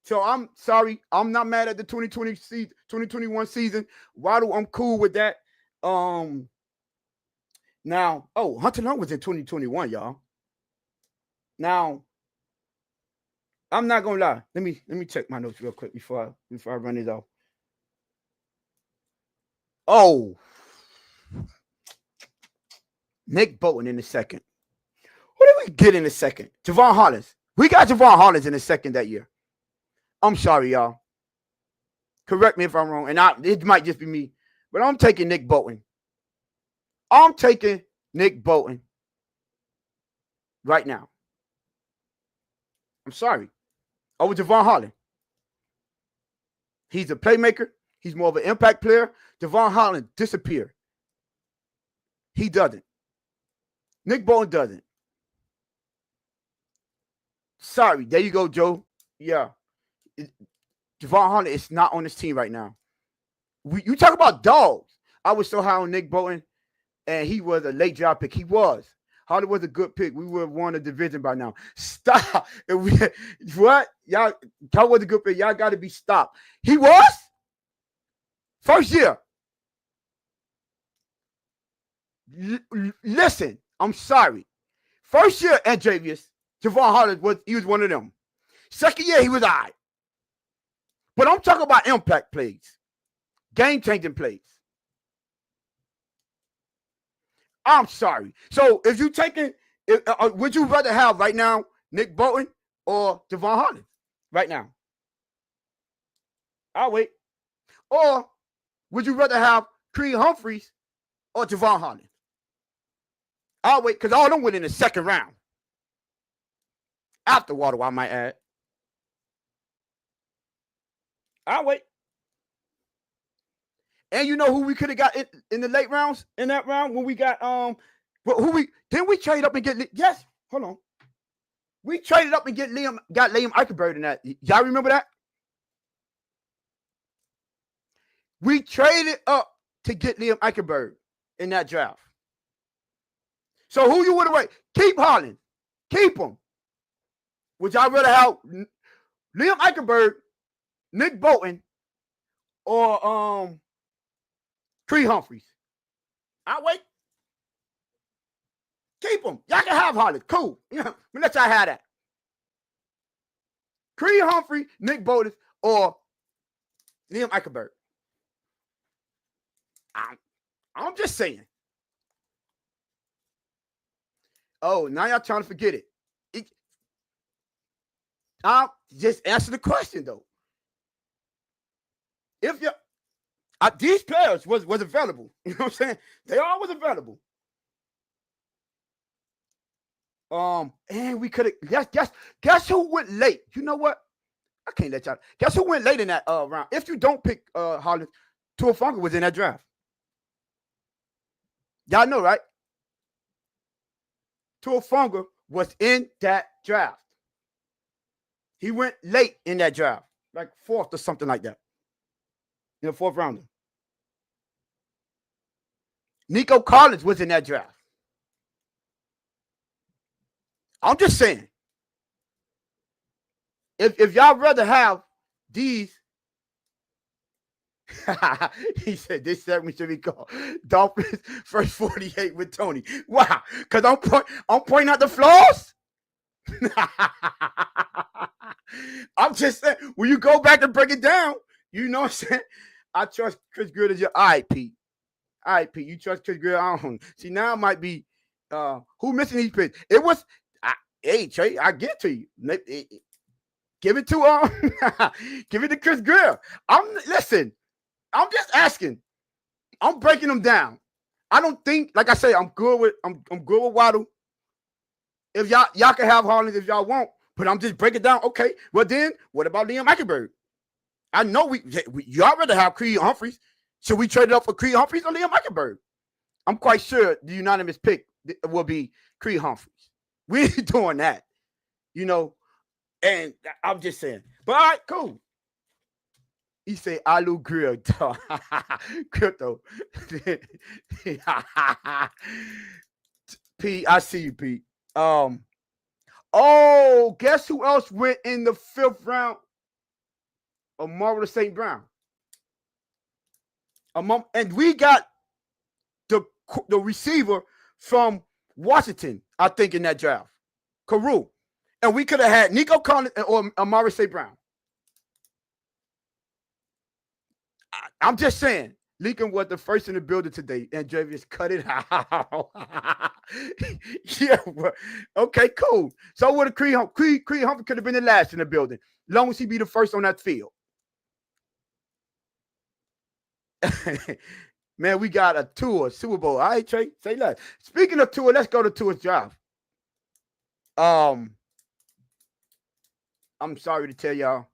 Speaker 1: So I'm sorry. I'm not mad at the 2021 season. Waddle, I'm cool with that. Now, Hunter Long was in 2021, y'all. Now, I'm not gonna lie. Let me check my notes real quick before I run it off. Oh, Nick Bolton in the second. What did we get in the second? Javon Hollins. We got Javon Hollins in the second that year. I'm sorry, y'all. Correct me if I'm wrong, and it might just be me, but I'm taking Nick Bolton. I'm taking Nick Bolton right now. I'm sorry. Over Javon Hollins. He's a playmaker. He's more of an impact player. Javon Hollins disappeared. He doesn't. Nick Bolton doesn't. Sorry. There you go, Joe. Yeah. Javon Hollins is not on this team right now. You talk about dogs. I was so high on Nick Bolton, and he was a late draft pick. He was. Hollins was a good pick. We would have won the division by now. Stop. What? Y'all was a good pick. Y'all got to be stopped. He was? First year. Listen, I'm sorry. First year at Javius, Javon Hollins was one of them. Second year, he was all right. But I'm talking about impact plays. Game-changing plays. I'm sorry. So if you taking, would you rather have right now Nick Bolton or Javon Hollins right now? I'll wait. Or would you rather have Creed Humphreys or Javon Hollins? I'll wait because all of them went in the second round. After Waddle, I might add. I'll wait. And you know who we could have got in the late rounds in that round when we got didn't we trade up and get yes, hold on. We traded up and got Liam Eichenberg in that. Y'all remember that? We traded up to get Liam Eichenberg in that draft. So who you would have waited? Keep Hollins. Keep him. Would y'all rather have Liam Eichenberg, Nick Bolton, or Creed Humphreys? I'll wait. Keep them. Y'all can have Hollins. Cool. Yeah, let y'all have that. Creed Humphrey, Nick Bolton, or Liam Eichenberg. I'm just saying. Oh, now y'all trying to forget it. I'll just answer the question, though. If you these players was available. You know what I'm saying? They all was available. And we could have guess who went late. You know what? I can't let y'all. Guess who went late in that round? If you don't pick Hollins, Tua Funga was in that draft. Y'all know, right? Tua Funga was in that draft. He went late in that draft, like fourth or something like that, in the fourth rounder. Nico Collins was in that draft. I'm just saying, if y'all rather have these, he said this segment should be called Dolphins First 48 with Tony. Wow, because I'm pointing out the flaws. I'm just saying, when you go back and break it down, you know what I'm saying? I trust Chris Grier as your all right, Pete. All right, Pete. You trust Chris Grier. I don't. See, now it might be who missing these picks. It was hey, Trey, I get to you. Give it to give it to Chris Grier. Listen, I'm just asking. I'm breaking them down. I don't think, like I say, I'm good with Waddle. If y'all can have Hollins if y'all want, but I'm just breaking down. Okay, well then, what about Liam Eichenberg? I know we y'all rather have Creed Humphreys. Should we trade it up for Creed Humphreys or Liam Eichenberg? I'm quite sure the unanimous pick will be Creed Humphreys. We ain't doing that, you know. And I'm just saying. But all right, cool. He said, "Alu Grier, crypto." Pete, I see you, Pete. Oh, guess who else went in the fifth round? Amara St. Brown. And we got the receiver from Washington, I think, in that draft, Carew. And we could have had Nico Collins or Amara St. Brown. I'm just saying, Lincoln was the first in the building today, and Javius cut it out. Yeah, okay, cool. So would a Creed Humphrey could have been the last in the building, as long as he be the first on that field. Man, we got a tour, Super Bowl. All right, Trey, say that. Speaking of tour, let's go to tour's draft. I'm sorry to tell y'all.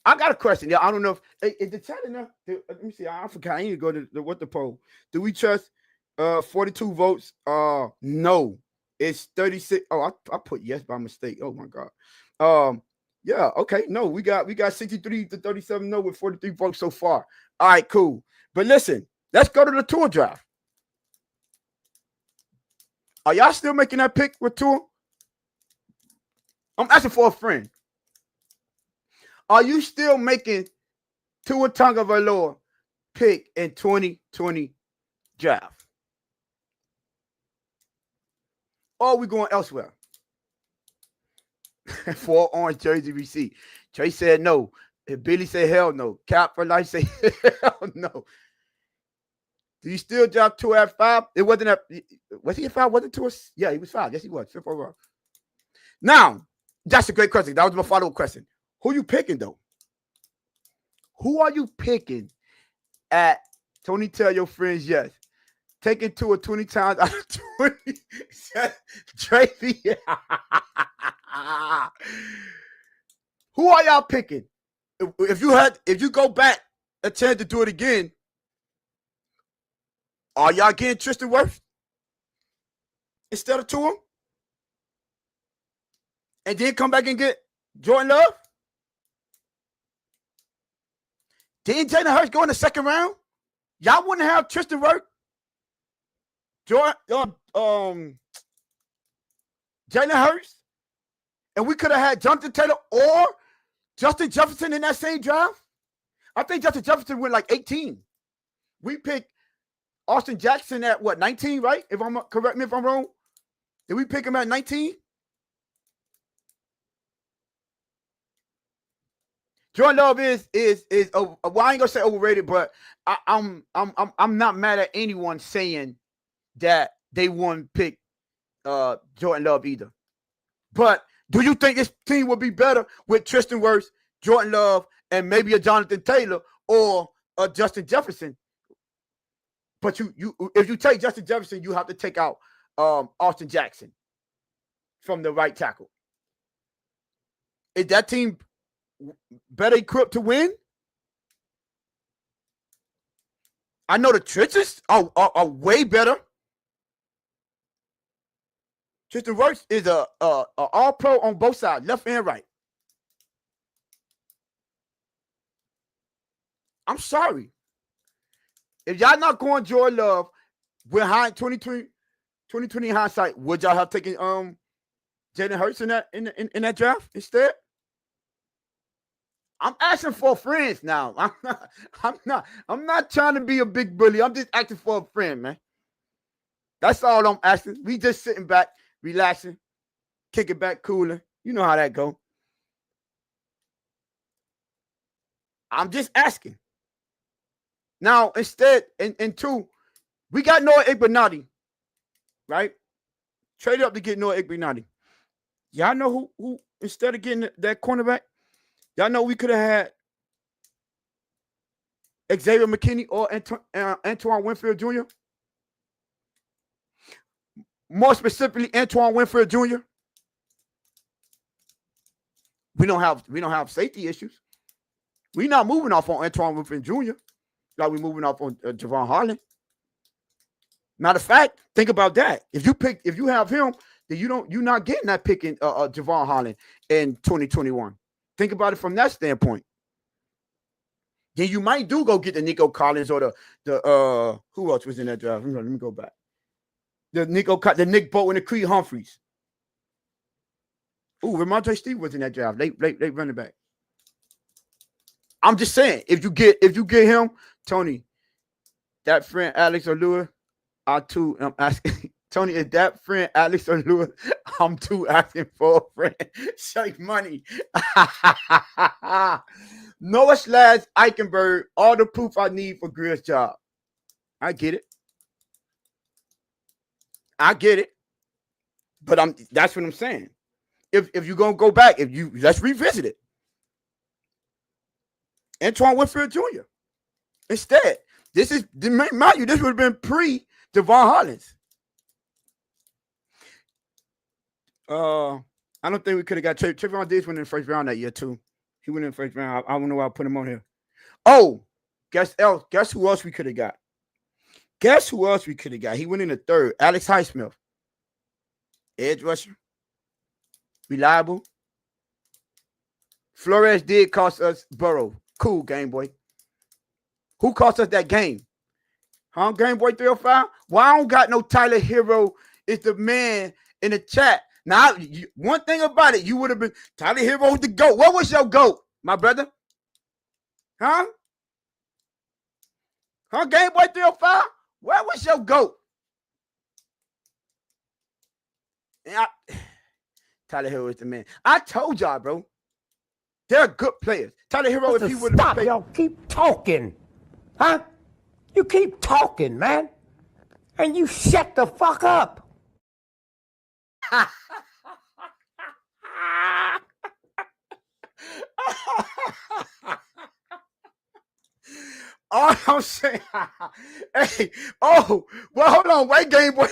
Speaker 1: I got a question. Yeah, I don't know if is the chat enough. Let me see. I forgot. I need to go to what the poll. Do we trust 42 votes? No. It's 36. Oh, I put yes by mistake. Oh my God. Yeah, okay. No, we got 63 to 37 no with 43 votes so far. All right, cool. But listen, let's go to the tour draft. Are y'all still making that pick with tour? I'm asking for a friend. Are you still making Tua Tagovailoa pick in 2020 draft? Or are we going elsewhere? For orange jersey receipt. Trey said no. Billy said hell no. Cap for life say hell no. Do you still drop Tua at 5? It wasn't at. Was he at 5? Was it Tua? Yeah, he was 5. Yes, he was. 5th overall. Now, that's a great question. That was my follow-up question. Who you picking, though? Who are you picking at Tony? Tell your friends yes. Taking Tua 20 times out of 20. Tracy. Who are y'all picking? If you go back a chance to do it again, are y'all getting Tristan Wirfs instead of Tua? And then come back and get Jordan Love? Didn't Jalen Hurts go in the second round? Y'all wouldn't have Tristan Wirfs, Jalen Hurts, and we could have had Jonathan Taylor or Justin Jefferson in that same draft. I think Justin Jefferson went like 18. We picked Austin Jackson at what, 19, right? If I'm correct me if I'm wrong. Did we pick him at 19? Jordan Love is well, I ain't gonna say overrated, but I'm not mad at anyone saying that they wouldn't pick Jordan Love either. But do you think this team would be better with Tristan Wirfs, Jordan Love, and maybe a Jonathan Taylor or a Justin Jefferson? But if you take Justin Jefferson, you have to take out Austin Jackson from the right tackle. Is that team better equipped to win? I know the trenches are way better. Tristan Wirfs is a all-pro on both sides, left and right. I'm sorry. If y'all not going Joy Love with 2020 hindsight, would y'all have taken Jalen Hurts in that draft instead? I'm asking for friends now. I'm not trying to be a big bully. I'm just asking for a friend, man. That's all I'm asking. We just sitting back, relaxing, kicking back, cooling. You know how that go. I'm just asking. Now, instead, in two, we got Noah Igbenati, right? Traded up to get Noah Igbenati. Y'all know who instead of getting that cornerback, y'all know we could have had Xavier McKinney or Antoine Winfield Jr.? More specifically, Antoine Winfield Jr. We don't have safety issues. We're not moving off on Antoine Winfield Jr. like we're moving off on Javon Harlan. Matter of fact, think about that. If you have him, then you're not getting that pick in Javon Harlan in 2021. Think about it from that standpoint. Then you might go get the Nico Collins or the who else was in that draft? Let me go back. The Nick Boat and the Creed Humphreys. Ooh, Ramondre Steve was in that draft. They running back. I'm just saying, if you get him, Tony, that friend Alex or Lewis, I too am asking. Tony, is that friend Alex or Lewis? I'm too asking for a friend. Shake money. Noah / Eichenberg, all the proof I need for Grier's job. I get it. But that's what I'm saying. If you're gonna go back, let's revisit it. Antoine Winfield Jr. Instead, this would have been pre-Javon Hollins. I don't think we could have got Trayvon Diggs went in the first round that year too. He went in the first round. I don't know why I put him on here. Oh, guess who else we could have got? He went in the third. Alex Highsmith. Edge rusher. Reliable. Flores did cost us Burrow. Cool, Game Boy. Who cost us that game? Huh, Game Boy 305? Well, I don't got no Tyler Hero. It's the man in the chat. Now, one thing about it, you would have been Tyler Hero's the GOAT. What was your GOAT, my brother? Huh, Game Boy 305? Where was your GOAT? Tyler Hero is the man. I told y'all, bro. They're good players. Tyler Hero, if he would have
Speaker 3: stop, y'all keep talking. Huh? You keep talking, man. And you shut the fuck up.
Speaker 1: All I'm saying, hey, well, hold on, wait, Game Boy.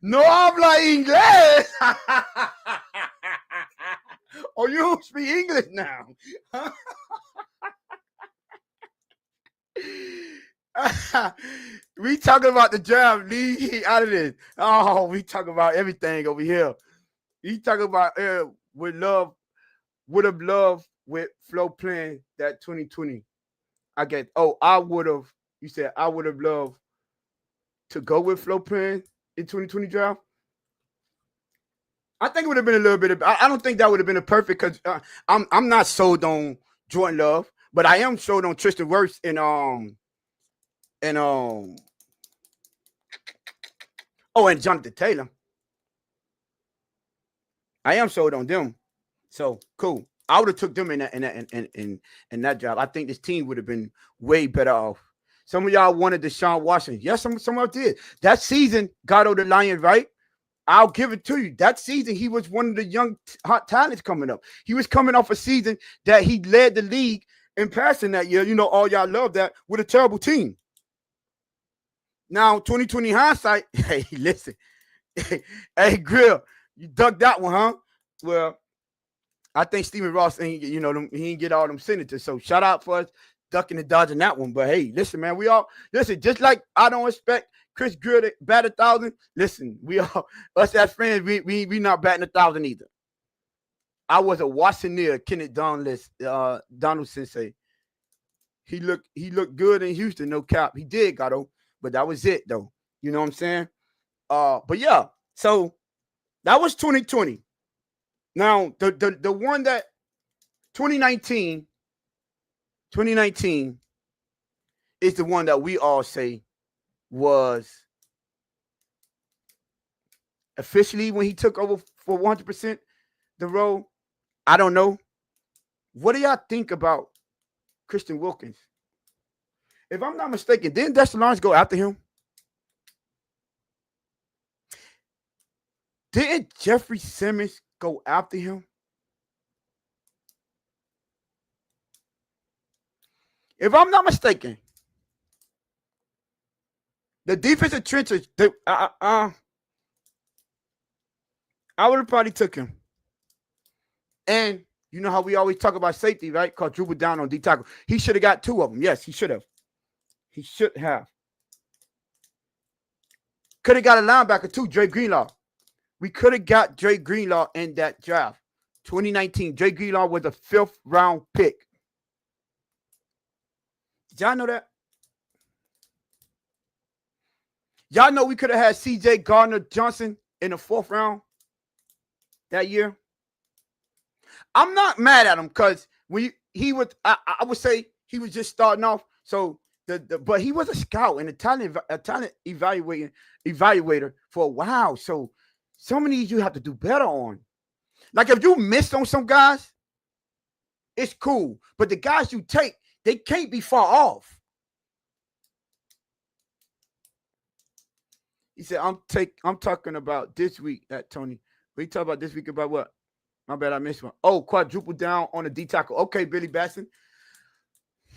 Speaker 1: No habla inglés. Oh, you speak English now. We talking about the draft. Leave out of this. Oh, we talking about everything over here. We talking about would have loved with Flo playing that 2020. I get. Oh, I would have. You said I would have loved to go with Flo playing in 2020 draft. I think it would have been a little bit of. I don't think that would have been a perfect because I'm not sold on Jordan Love, but I am sold on Tristan Wirfs and Jonathan Taylor. I am sold on them. So cool. I would have took them in that job. I think this team would have been way better off. Some of y'all wanted Deshaun Watson. Yes, some of y'all did. That season, got over the Lions, right? I'll give it to you. That season, he was one of the young hot talents coming up. He was coming off a season that he led the league in passing that year. You know, all y'all love that with a terrible team. Now, 2020 hindsight, hey, listen. Hey, Grier, you dug that one, huh? Well, I think Stephen Ross ain't, he ain't get all them senators. So shout out for us ducking and dodging that one. But hey, listen, man, we all listen. Just like I don't expect Chris Grier to bat 1,000. Listen, we all us as friends, we not batting 1,000 either. I was a Washington Kenneth Donald Sensei. He looked good in Houston, no cap. He did, Gato, but that was it though. You know what I'm saying? But yeah, so that was 2020. Now the one that 2019 is the one that we all say was officially when he took over for 100% the role. I don't know. What do y'all think about Christian Wilkins? If I'm not mistaken, didn't Dexter Lawrence go after him? Didn't Jeffrey Simmons go after him? If I'm not mistaken, the defensive trenches, I would have probably took him. And you know how we always talk about safety, right? Quadruple down on D tackle. He should have got 2 of them. Yes, he should have. He should have. Could have got a linebacker too, Dre Greenlaw. We could have got Dre Greenlaw in that draft. 2019. Dre Greenlaw was a 5th round pick. Did y'all know that? Y'all know we could have had CJ Gardner-Johnson in the 4th round that year. I'm not mad at him because he was, I would say he was just starting off. So but he was a scout and a talent evaluator for a while. So some of these you have to do better on. Like if you missed on some guys, it's cool. But the guys you take, they can't be far off. He said, I'm talking about this week at Tony. We talk about this week about what? My bad, I missed one. Oh, quadruple down on the D tackle. Okay, Billy Batson.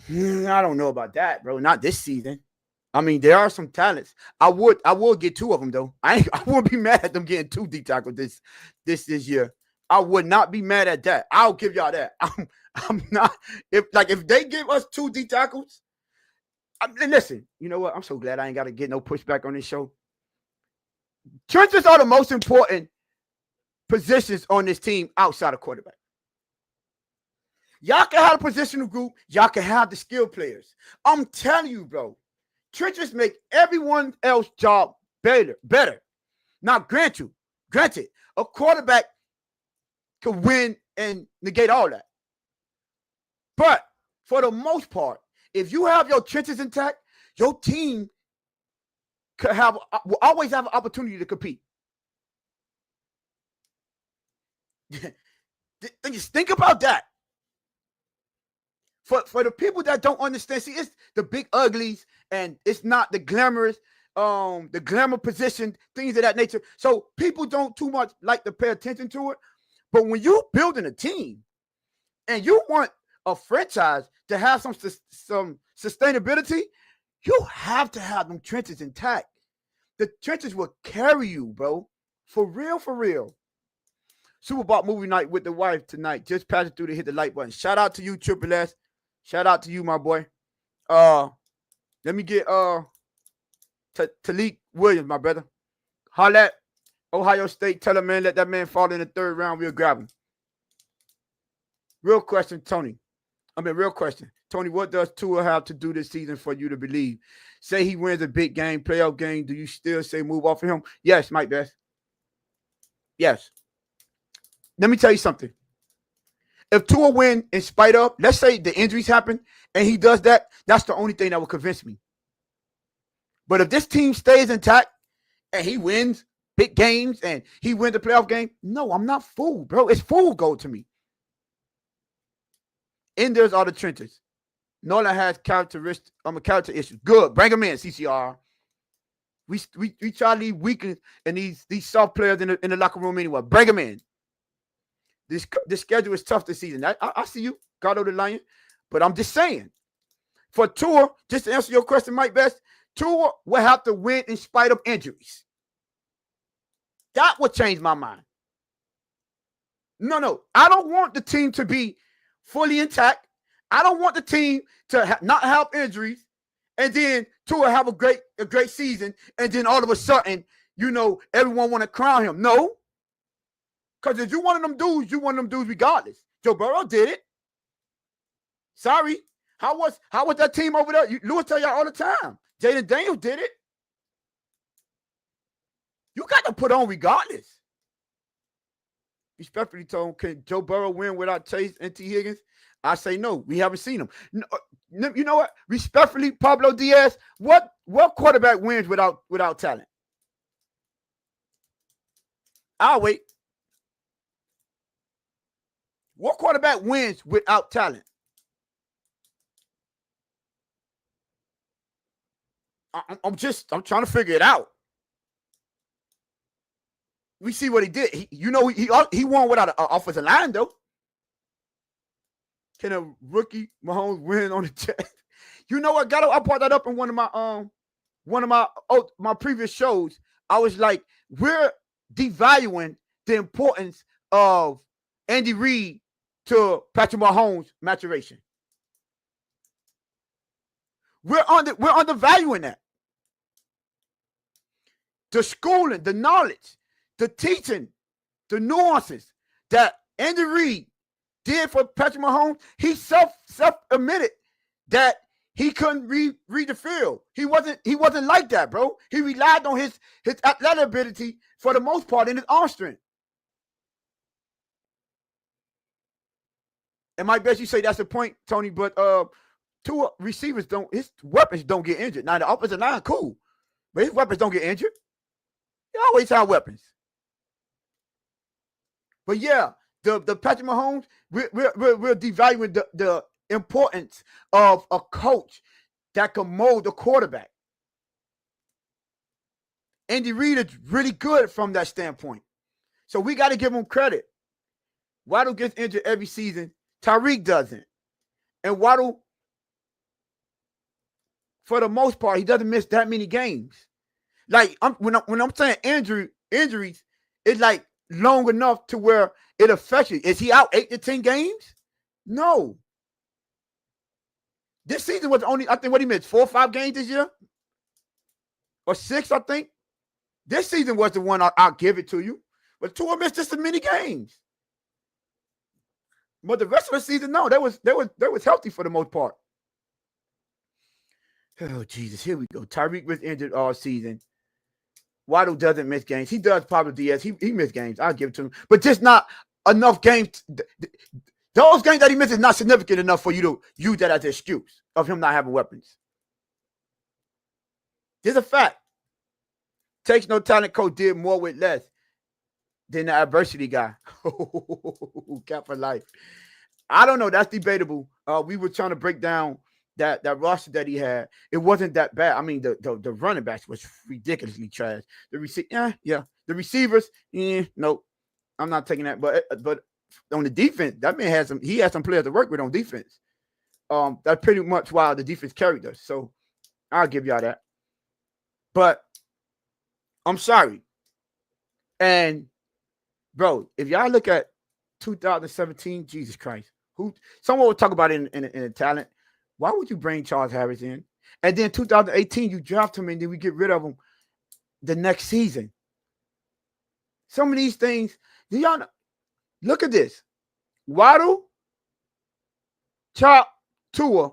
Speaker 1: I don't know about that, bro. Not this season. I mean, there are some talents. I would get 2 of them though. I wouldn't be mad at them getting 2 D tackles this year. I would not be mad at that. I'll give y'all that. I'm not if they give us 2 D tackles. Listen, you know what? I'm so glad I ain't got to get no pushback on this show. Trenches are the most important positions on this team outside of quarterback. Y'all can have a positional group. Y'all can have the skill players. I'm telling you, bro. Trenches make everyone else's job better. Now, granted, a quarterback could win and negate all that. But for the most part, if you have your trenches intact, your team will always have an opportunity to compete. Just think about that. For the people that don't understand, see, it's the big uglies, and it's not the glamorous, the glamour position, things of that nature. So people don't too much like to pay attention to it. But when you're building a team and you want a franchise to have some sustainability, you have to have them trenches intact. The trenches will carry you, bro. For real, for real. Super Bowl movie night with the wife tonight. Just passing through to hit the like button. Shout out to you, Triple S. Shout out to you, my boy. Let me get Talik Williams, my brother. Holla at Ohio State. Tell him, man, let that man fall in the 3rd round. We'll grab him. Real question, Tony. Real question. Tony, what does Tua have to do this season for you to believe? Say he wins a big game, playoff game. Do you still say move off of him? Yes, Mike Best. Yes. Let me tell you something. If Tua win in spite of, let's say the injuries happen and he does that, that's the only thing that will convince me. But if this team stays intact and he wins big games and he wins the playoff game, no, I'm not fooled, bro. It's fool gold to me. Enders are the trenches. Nola has character issues. Good. Bring him in, CCR. We try to leave weakness and these soft players in the locker room anyway. Bring them in. This schedule is tough this season. I see you, Gato the Lion, but I'm just saying. For Tua, just to answer your question, Mike Best, Tua will have to win in spite of injuries. That would change my mind. No. I don't want the team to be fully intact. I don't want the team to not have injuries, and then Tua have a great season, and then all of a sudden, everyone want to crown him. No, because if you one of them dudes, you one of them dudes regardless. Joe Burrow did it. Sorry. How was that team over there? Lewis tell y'all all the time. Jaden Daniels did it. You got to put on regardless. Respectfully told, can Joe Burrow win without Chase and T. Higgins? I say no. We haven't seen him. No, you know what? Respectfully, Pablo Diaz, what quarterback wins without talent? I'll wait. What quarterback wins without talent? I'm trying to figure it out. We see what he did. He won without an offensive line, though. Can a rookie Mahomes win on the Jets? You know what? I brought that up in one of my previous shows. I was like, we're devaluing the importance of Andy Reid to Patrick Mahomes' maturation. We're undervaluing that. The schooling, the knowledge, the teaching, the nuances that Andy Reid did for Patrick Mahomes, he self admitted that he couldn't read the field. He wasn't like that, bro. He relied on his athletic ability for the most part in his arm strength. And my best you say that's the point, Tony, but two receivers his weapons don't get injured. Now the offensive line, cool, but his weapons don't get injured. He always have weapons. But yeah, the Patrick Mahomes, we're devaluing the importance of a coach that can mold a quarterback. Andy Reid is really good from that standpoint. So we got to give him credit. Waddle gets injured every season. Tyreek doesn't. And Waddle, for the most part, he doesn't miss that many games. Like, when I'm saying injuries, it's like long enough to where it affects you. Is he out 8 to 10 games? No. This season was only, I think, what he missed, 4 or 5 games this year? Or 6, I think. This season was the one I'll give it to you. But Tua missed just as many games. But the rest of the season, no, that was healthy for the most part. Oh, Jesus, here we go. Tyreek was injured all season. Waddle doesn't miss games. He does, Pablo Diaz. He missed games. I'll give it to him. But just not enough games. Those games that he misses is not significant enough for you to use that as an excuse of him not having weapons. There's a fact. Takes no talent coach did more with less than the adversity guy. Cap for life. I don't know. That's debatable. We were trying to break down that roster that he had. It wasn't that bad. I mean, the running backs was ridiculously trash. The receivers, no, I'm not taking that. But on the defense, that man had some players to work with on defense. That's pretty much why the defense carried us. So I'll give y'all that. But I'm sorry. And bro, if y'all look at 2017, Jesus Christ, someone will talk about it in talent. Why would you bring Charles Harris in? And then 2018, you draft him and then we get rid of him the next season. Some of these things, do y'all know? Look at this. Waddle, Chop, Tua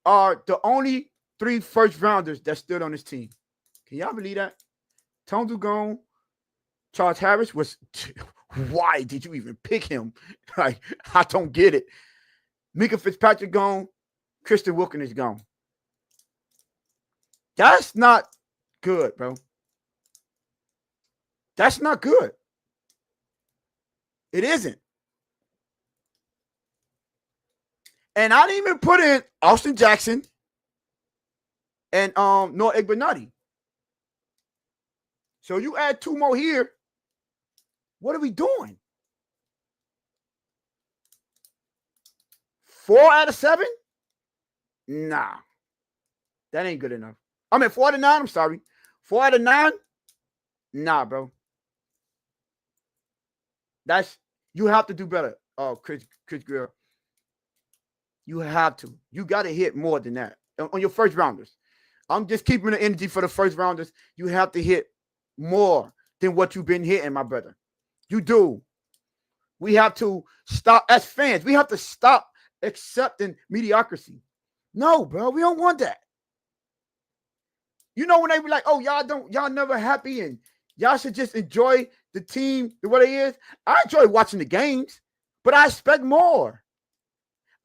Speaker 1: are the only 3 first rounders that stood on this team. Can y'all believe that? Tondu gone. Charles Harris was. Why did you even pick him? Like, I don't get it. Mika Fitzpatrick gone. Christian Wilkins is gone. That's not good, bro. That's not good. It isn't. And I didn't even put in Austin Jackson and Noah Igbenati. So you add 2 more here. What are we doing? 4 out of 7? Nah. That ain't good enough. I mean, 4 out of 9, I'm sorry. 4 out of 9? Nah, bro. You have to do better. Chris Grier. You have to. You got to hit more than that on your first rounders. I'm just keeping the energy for the first rounders. You have to hit more than what you've been hitting, my brother. You do. We have to stop, as fans, we have to stop accepting mediocrity. No, bro, we don't want that. You know, when they be like, oh, y'all never happy and y'all should just enjoy the team the way it is. I enjoy watching the games, but I expect more.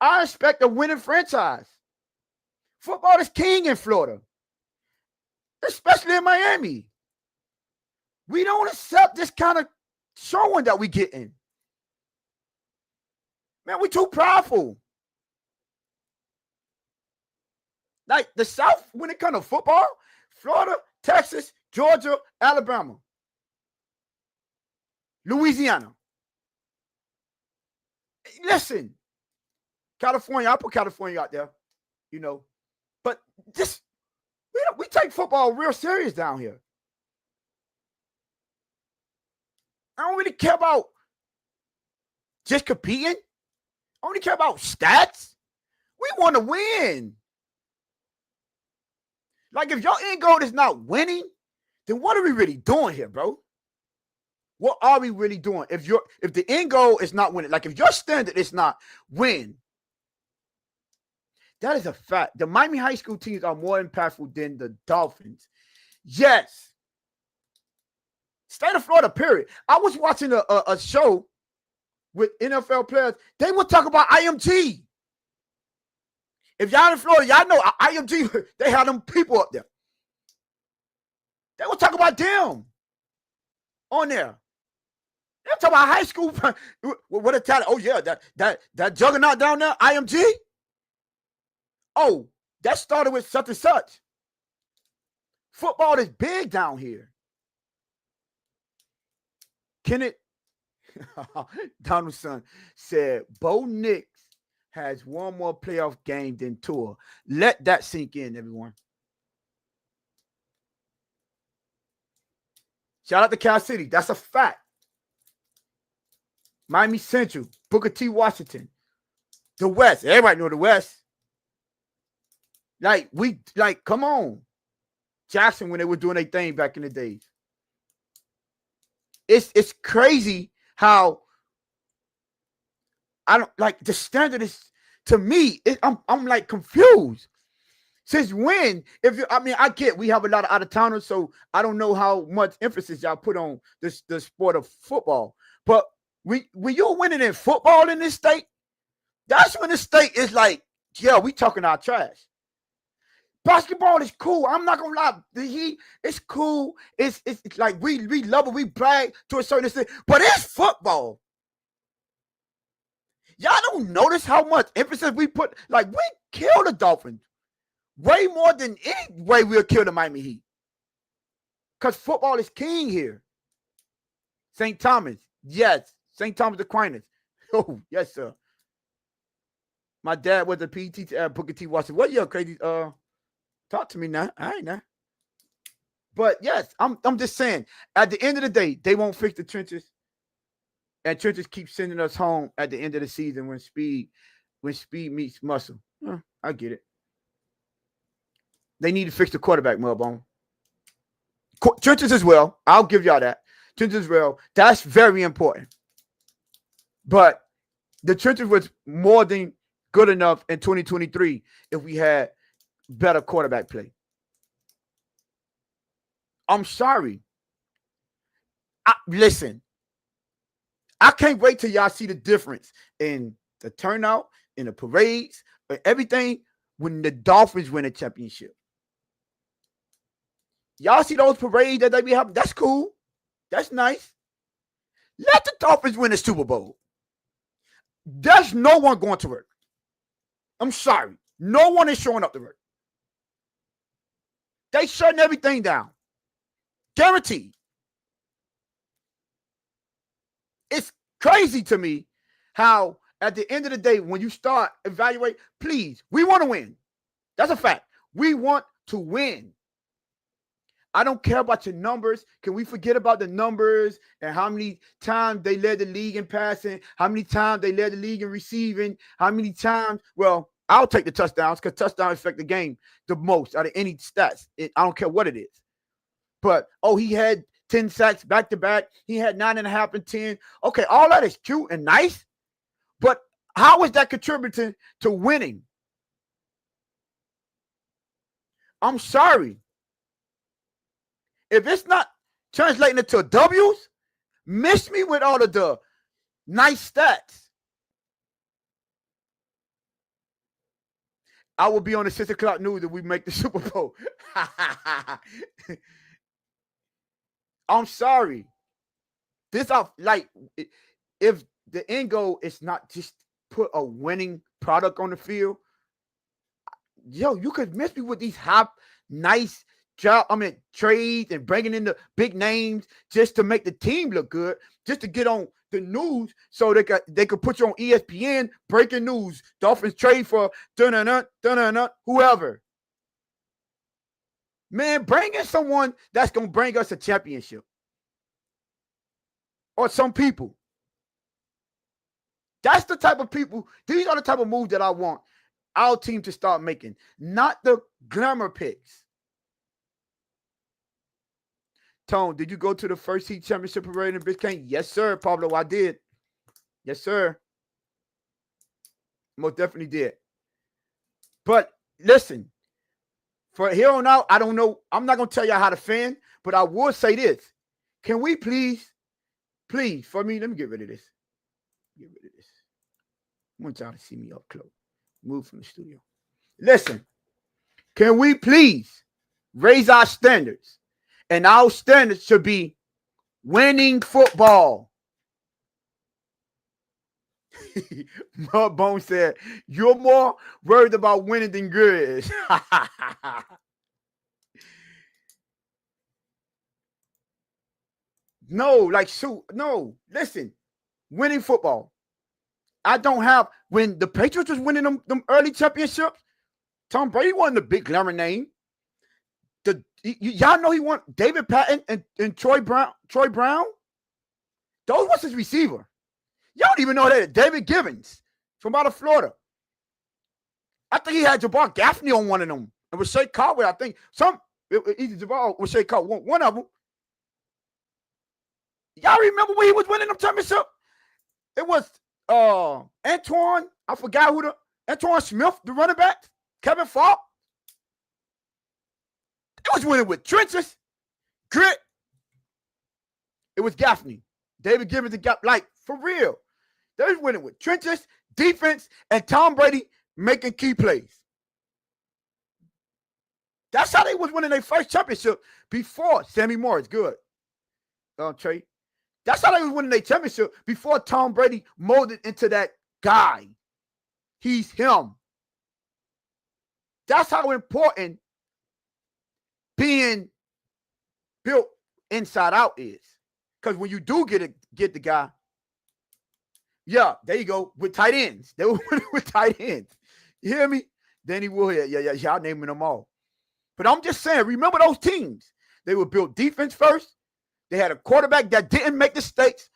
Speaker 1: I expect a winning franchise. Football is king in Florida, especially in Miami. We don't accept this kind of showing that we getting. Man, we too prideful. Like the South, when it comes to football, Florida, Texas, Georgia, Alabama, Louisiana. Listen, California, I put California out there, you know, but this we take football real serious down here. I don't really care about just competing. I only care about stats. We want to win. Like, if your end goal is not winning, then what are we really doing here, bro? What are we really doing? If the end goal is not winning, like if your standard is not win, that is a fact. The Miami high school teams are more impactful than the Dolphins. Yes. State of Florida, period. I was watching a show with NFL players. They would talk about IMG. If y'all in Florida, y'all know IMG, they had them people up there. They would talk about them on there. They talk about high school. What a talent. Oh, yeah, that juggernaut down there, IMG. Oh, that started with such and such. Football is big down here. Kenneth Donaldson said, Bo Nix has one more playoff game than Tua. Let that sink in, everyone. Shout out to Cal City. That's a fact. Miami Central, Booker T. Washington. The West. Everybody know the West. Come on. Jackson, when they were doing their thing back in the days. It's crazy how I don't like the standard is, to me, I'm like confused. Since when? I get we have a lot of out-of-towners, so I don't know how much emphasis y'all put on the sport of football. But when you're winning in football in this state, that's when the state is like, yeah, we talking our trash. Basketball is cool. I'm not gonna lie. It's cool. It's like we love it. We brag to a certain extent, but it's football. Y'all don't notice how much emphasis we put. Like, we kill the Dolphins way more than any way we'll kill the Miami Heat. Because football is king here. St. Thomas, yes. St. Thomas Aquinas. Oh, yes, sir. My dad was a PE teacher at Booker T. Washington. What year, crazy? Talk to me now. All right, now. But yes, I'm just saying, at the end of the day, they won't fix the trenches. And trenches keep sending us home at the end of the season when speed meets muscle. I get it. They need to fix the quarterback, Melbone. Trenches as well. I'll give y'all that. Trenches as well. That's very important. But the trenches was more than good enough in 2023 if we had better quarterback play. I'm sorry. Listen, I can't wait till y'all see the difference in the turnout, in the parades, everything when the Dolphins win a championship. Y'all see those parades that they be having? That's cool. That's nice. Let the Dolphins win the Super Bowl. There's no one going to work. I'm sorry. No one is showing up to work. They shutting everything down. Guaranteed. It's crazy to me how at the end of the day, when you start evaluate, please, we want to win. That's a fact. We want to win. I don't care about your numbers. Can we forget about the numbers and how many times they led the league in passing, how many times they led the league in receiving, how many times? Well, I'll take the touchdowns because touchdowns affect the game the most out of any stats. I don't care what it is. But, he had 10 sacks back to back. He had 9.5 and 10. Okay, all that is cute and nice. But how is that contributing to winning? I'm sorry. If it's not translating into W's, miss me with all of the nice stats. I will be on the 6 o'clock news if we make the Super Bowl. I'm sorry. If the end goal is not just put a winning product on the field, you could miss me with these nice trades and bringing in the big names just to make the team look good, just to get on the news so they could put you on ESPN, breaking news. Dolphins trade for whoever. Man, bring in someone that's going to bring us a championship. Or some people. That's the type of people, these are the type of moves that I want our team to start making, not the glamour picks. Tone, did you go to the first heat championship parade in Biscayne? Yes, sir, Pablo, I did. Yes, sir. Most definitely did. But listen, for here on out, I don't know. I'm not going to tell y'all how to fan, but I will say this. Can we please, for me, let me get rid of this. Get rid of this. I want y'all to see me up close. Move from the studio. Listen, can we please raise our standards? And our standards should be winning football. Mudbone said, you're more worried about winning than Grier is. No, listen, winning football. I don't have, when the Patriots was winning them early championships, Tom Brady wasn't a big glamour name. Y'all know he won David Patton and Troy Brown. Those was his receiver. Y'all don't even know that. David Givens from out of Florida. I think he had Jabbar Gaffney on one of them. And with Shea Caldwell, I think either Jabbar or Shea Caldwell, one of them. Y'all remember when he was winning them championship? It was Antoine. I forgot who Antoine Smith, the running back. Kevin Falk. It was winning with trenches, grit. It was Gaffney. David Givens and for real. They was winning with trenches, defense, and Tom Brady making key plays. That's how they was winning their first championship before Sammy Morris. Good. Trey. That's how they was winning their championship before Tom Brady molded into that guy. He's him. That's how important being built inside out is. Because when you do get the guy, there you go, with tight ends. They were winning with tight ends. You hear me? Danny Woodhead. Yeah, y'all naming them all. But I'm just saying, remember those teams. They were built defense first. They had a quarterback that didn't make mistakes.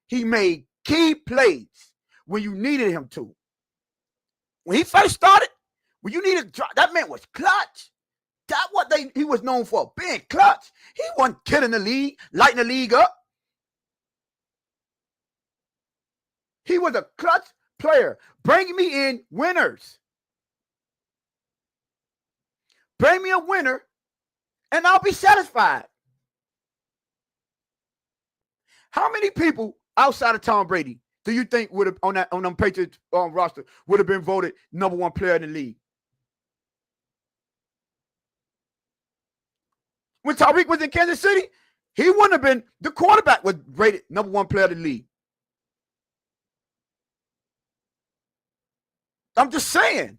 Speaker 1: He made key plays when you needed him to. When he first started, when you needed to drop, that man was clutch. That's what he was known for, being clutch. He wasn't killing the league, lighting the league up. He was a clutch player, bringing me in winners. Bring me a winner, and I'll be satisfied. How many people outside of Tom Brady do you think would have on them Patriots roster would have been voted number one player in the league? When Tyreek was in Kansas City, he wouldn't have been, the quarterback was rated number one player in the league. I'm just saying.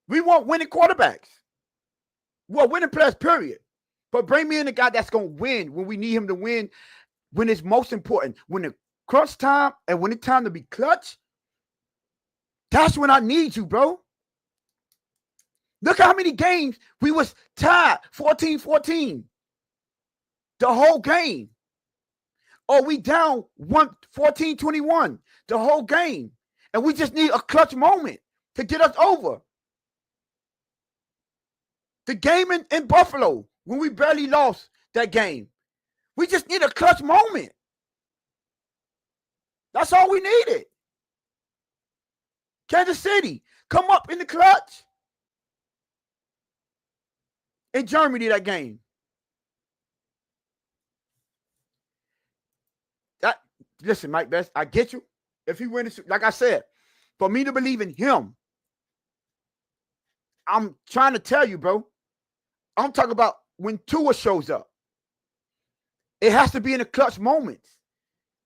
Speaker 1: We want winning quarterbacks. Well, winning players, period. But bring me in a guy that's going to win when we need him to win, when it's most important. When it's crunch time and when it's time to be clutch, that's when I need you, bro. Look at how many games we was tied, 14-14. The whole game. Or we down 14-21 the whole game. And we just need a clutch moment to get us over. The game in Buffalo, when we barely lost that game. We just need a clutch moment. That's all we needed. Kansas City, come up in the clutch. In Germany, that game. Listen, Mike Best, I get you. If he wins, like I said, for me to believe in him, I'm trying to tell you, bro. I'm talking about when Tua shows up. It has to be in the clutch moments.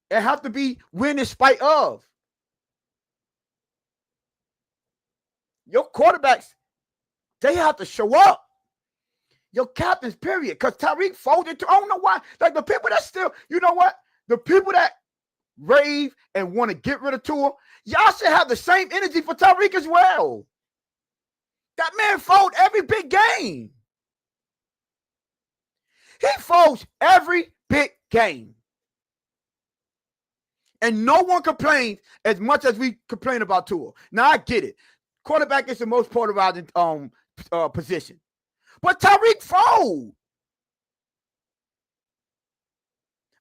Speaker 1: It has to be win in spite of. Your quarterbacks, they have to show up. Your captains, period. Because Tyreek folded to, I don't know why. Like the people that still, you know what? The people that rave and want to get rid of Tua, y'all should have the same energy for Tyreek as well. That man fold every big game. He folds every big game. And no one complains as much as we complain about Tua. Now, I get it. Quarterback is the most polarizing position. But Tyreek fold.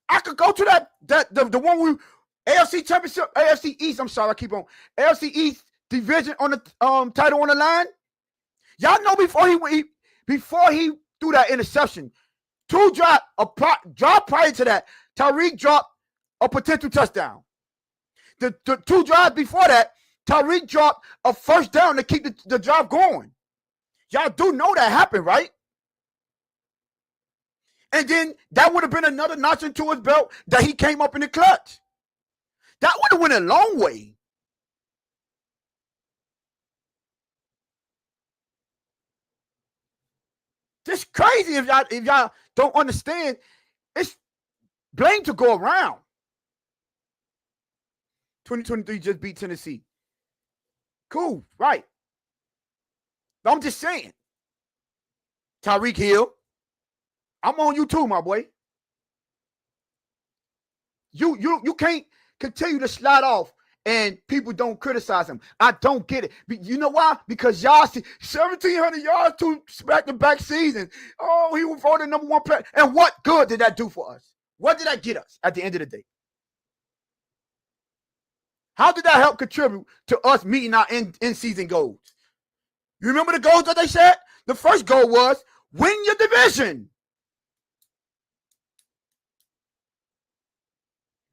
Speaker 1: I could go to the one we AFC Championship, AFC East. I'm sorry, I keep on AFC East division on the title on the line. Y'all know before he threw that interception, two drop prior to that, Tyreek dropped a potential touchdown. The two drives before that, Tyreek dropped a first down to keep the drive going. Y'all do know that happened, right? And then that would have been another notch into his belt that he came up in the clutch. That would have went a long way. This crazy if y'all don't understand. It's blame to go around. 2023 just beat Tennessee. Cool, right. I'm just saying. Tyreek Hill, I'm on you too, my boy. You can't continue to slide off and people don't criticize him. I don't get it. You know why? Because y'all see 1,700 yards, 2 back-to-back seasons. Oh, he was voted number 1 player. And what good did that do for us? What did that get us at the end of the day? How did that help contribute to us meeting our in-season goals? You remember the goals that they said? The first goal was win your division.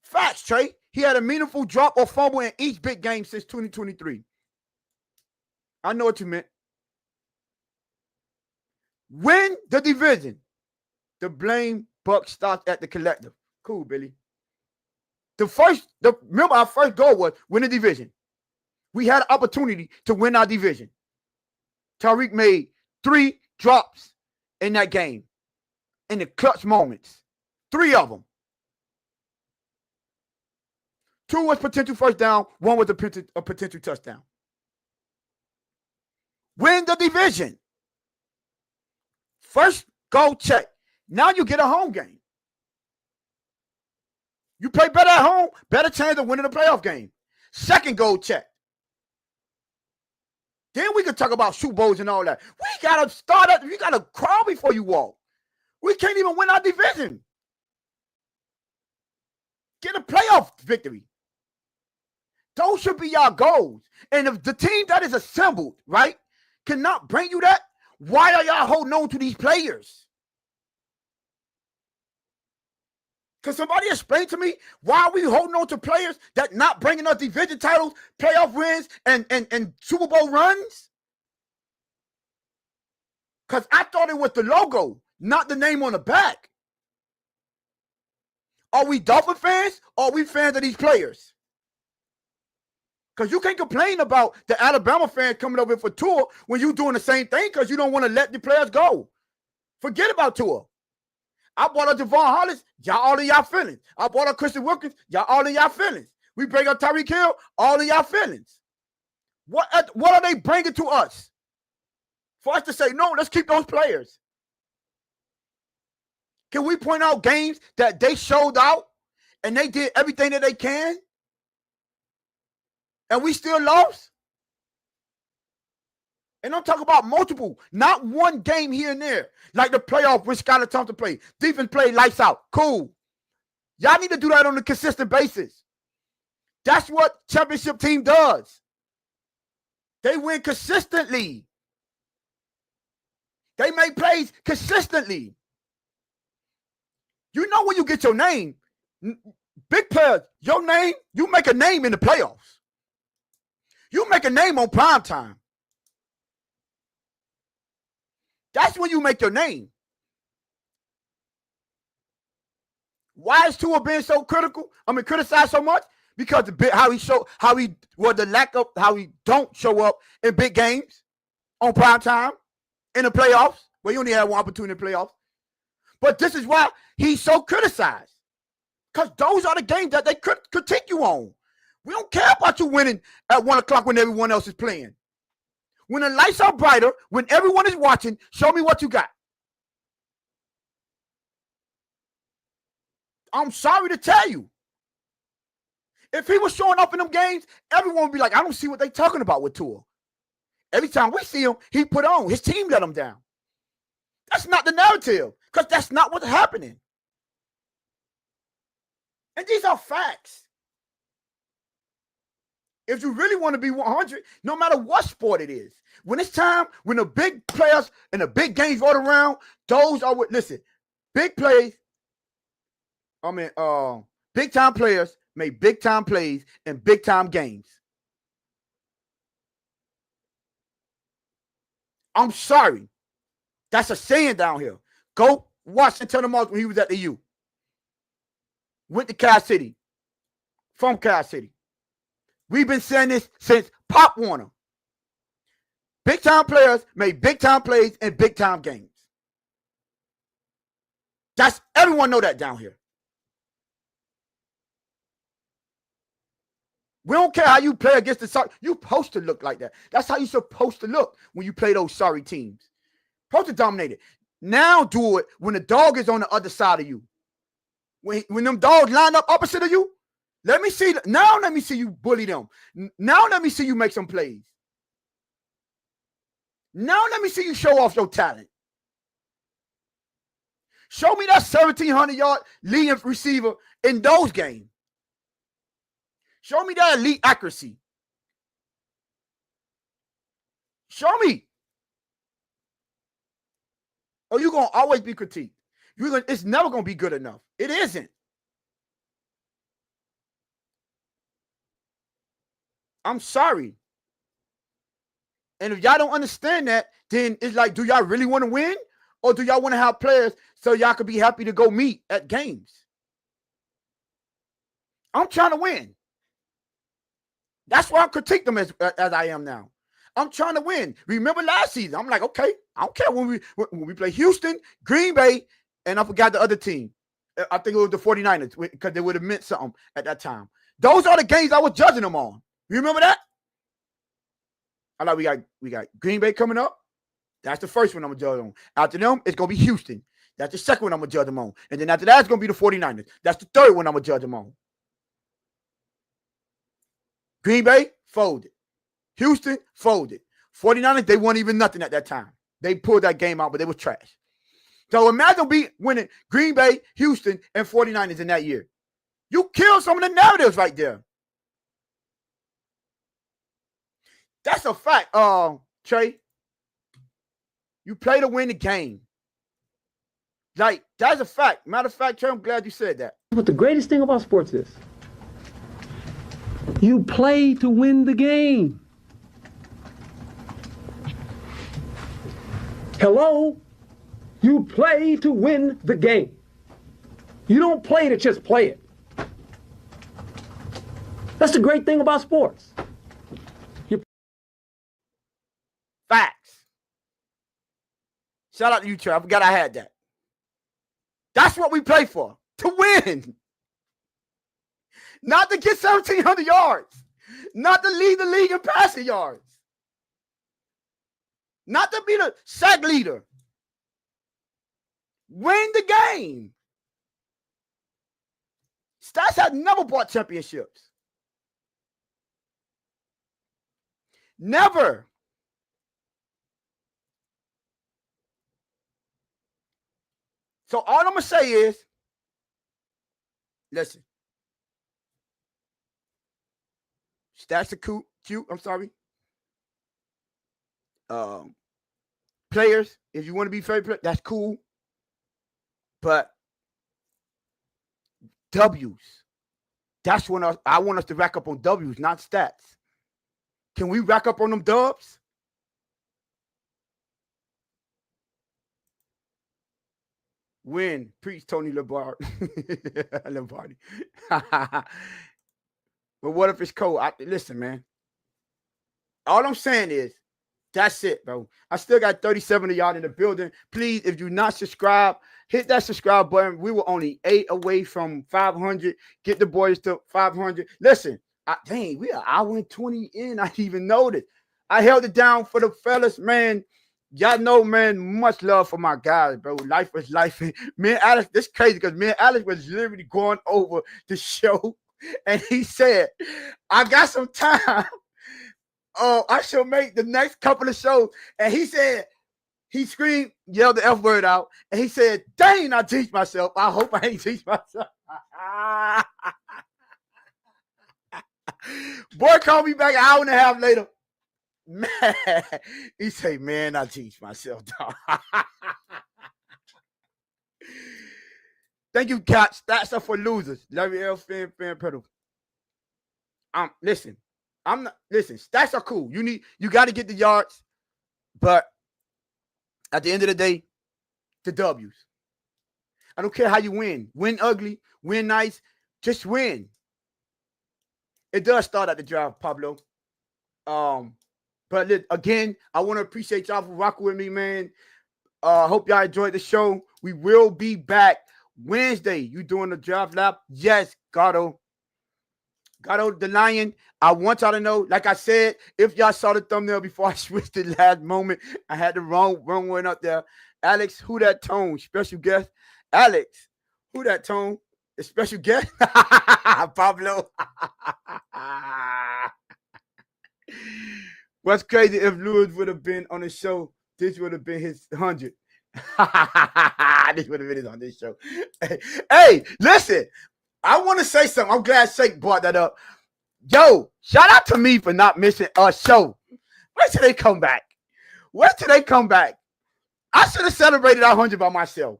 Speaker 1: Facts, Trey. He had a meaningful drop or fumble in each big game since 2023. I know what you meant. Win the division. The blame buck starts at the collective. Cool, Billy. Remember our first goal was win the division. We had an opportunity to win our division. Tyreek made 3 drops in that game in the clutch moments. 3 of them. 2 was potential first down. 1 was a potential touchdown. Win the division. First goal check. Now you get a home game. You play better at home, better chance of winning a playoff game. Second goal check. Then we can talk about Super Bowls and all that. We got to start up. You got to crawl before you walk. We can't even win our division. Get a playoff victory. Those should be our goals. And if the team that is assembled, right, cannot bring you that, why are y'all holding on to these players? Can somebody explain to me why are we holding on to players that not bringing us division titles, playoff wins, and Super Bowl runs? Because I thought it was the logo, not the name on the back. Are we Dolphin fans or are we fans of these players? Because you can't complain about the Alabama fans coming over for Tua when you're doing the same thing because you don't want to let the players go. Forget about Tua. I bought a Javon Hollis, y'all all in y'all feelings. I bought a Christian Wilkins, y'all all in y'all feelings. We bring up Tyreek Hill, all in y'all feelings. What are they bringing to us? For us to say, no, let's keep those players. Can we point out games that they showed out and they did everything that they can and we still lost? And I'm talking about multiple, not one game here and there. Like the playoff when Skylar Thompson played. Defense played lights out. Cool. Y'all need to do that on a consistent basis. That's what championship team does. They win consistently. They make plays consistently. You know when you get your name, big players, your name, you make a name in the playoffs. You make a name on prime time. That's when you make your name. Why is Tua being so critical? Criticized so much? Because how he don't show up in big games on prime time in the playoffs. Well, you only had one opportunity in the playoffs. But this is why he's so criticized. Because those are the games that they critique you on. We don't care about you winning at 1 o'clock when everyone else is playing. When the lights are brighter, when everyone is watching, show me what you got. I'm sorry to tell you. If he was showing up in them games, everyone would be like, I don't see what they're talking about with Tua. Every time we see him, he put on. His team let him down. That's not the narrative, because that's not what's happening. And these are facts. If you really want to be 100, no matter what sport it is, when it's time, when the big players and the big games roll around, those are what, listen, big plays, big time players make big time plays in big time games. I'm sorry. That's a saying down here. Go watch Antonio Moss when he was at the U. Went to Cal City. From Cal City. We've been saying this since Pop Warner. Big time players make big time plays in big time games. That's everyone know that down here. We don't care how you play against the sorry. You're supposed to look like that. That's how you're supposed to look when you play those sorry teams. Supposed to dominate it. Now do it when the dog is on the other side of you. When them dogs line up opposite of you, let me see. Now let me see you bully them. Now let me see you make some plays. Now let me see you show off your talent. Show me that 1,700-yard leading receiver in those games. Show me that elite accuracy. Show me. Or you're going to always be critiqued. It's never going to be good enough. It isn't. I'm sorry. And if y'all don't understand that, then it's like, do y'all really want to win? Or do y'all want to have players so y'all can be happy to go meet at games? I'm trying to win. That's why I critique them as I am now. I'm trying to win. Remember last season? I'm like, okay, I don't care when we play Houston, Green Bay, and I forgot the other team. I think it was the 49ers because they would have meant something at that time. Those are the games I was judging them on. You remember that? I like we got Green Bay coming up. That's the first one I'm going to judge on. After them, it's going to be Houston. That's the second one I'm going to judge them on. And then after that, it's going to be the 49ers. That's the third one I'm going to judge them on. Green Bay, folded. Houston, folded. 49ers, they weren't even nothing at that time. They pulled that game out, but they were trash. So imagine winning Green Bay, Houston, and 49ers in that year. You killed some of the narratives right there. That's a fact, Trey. You play to win the game. Like, that's a fact. Matter of fact, Trey, I'm glad you said that.
Speaker 4: But the greatest thing about sports is you play to win the game. Hello? You play to win the game. You don't play to just play it. That's the great thing about sports.
Speaker 1: Facts. Shout out to you, Trey. I forgot I had that. That's what we play for. To win. Not to get 1,700 yards. Not to lead the league in passing yards. not to be the sack leader. Win the game. Stats have never bought championships. Never. So all I'm going to say is, listen. Stats are cute. I'm sorry. Players, if you want to be favorite, that's cool. But W's. That's when I want us to rack up on W's, not stats. Can we rack up on them dubs? Win. Preach Tony Lombardi. But what if it's cold? Listen, man. All I'm saying is, that's it, bro. I still got 37 of y'all in the building. Please, if you're not subscribed, hit that subscribe button. We were only 8 away from 500. Get the boys to 500. Listen, dang, we are an hour and 20 in. I didn't even notice. I held it down for the fellas, man. Y'all know, man, much love for my guys, bro. Life was life. Me and Alex, this crazy because me and Alex was literally going over the show, and he said, I got some time. Oh, I shall make the next couple of shows. And he said, he screamed, yelled the F word out, and he said, dang, I teach myself. I hope I ain't teach myself. Boy called me back an hour and a half later. Man, he said, man, I teach myself. Thank you, Cat. Stats are for losers. Love you, fan pedal. Listen. Stats are cool. You got to get the yards, but at the end of the day, the W's. I don't care how you win. Win ugly, win nice, just win. It does start at the draft, Pablo. But again, I want to appreciate y'all for rocking with me, man. Hope y'all enjoyed the show. We will be back Wednesday. You doing the draft lap? Yes, Gatto the Lion. I want y'all to know, like I said, if y'all saw the thumbnail before I switched the last moment, I had the wrong one up there. Alex, who that tone? Special guest. Alex, who that tone? The special guest? Pablo. What's crazy, if Lewis would have been on the show, this would have been his 100. This would have been his on this show. Hey, listen. I want to say something. I'm glad Shake brought that up. Yo, shout out to me for not missing a show. Where should they come back? I should have celebrated 100 by myself.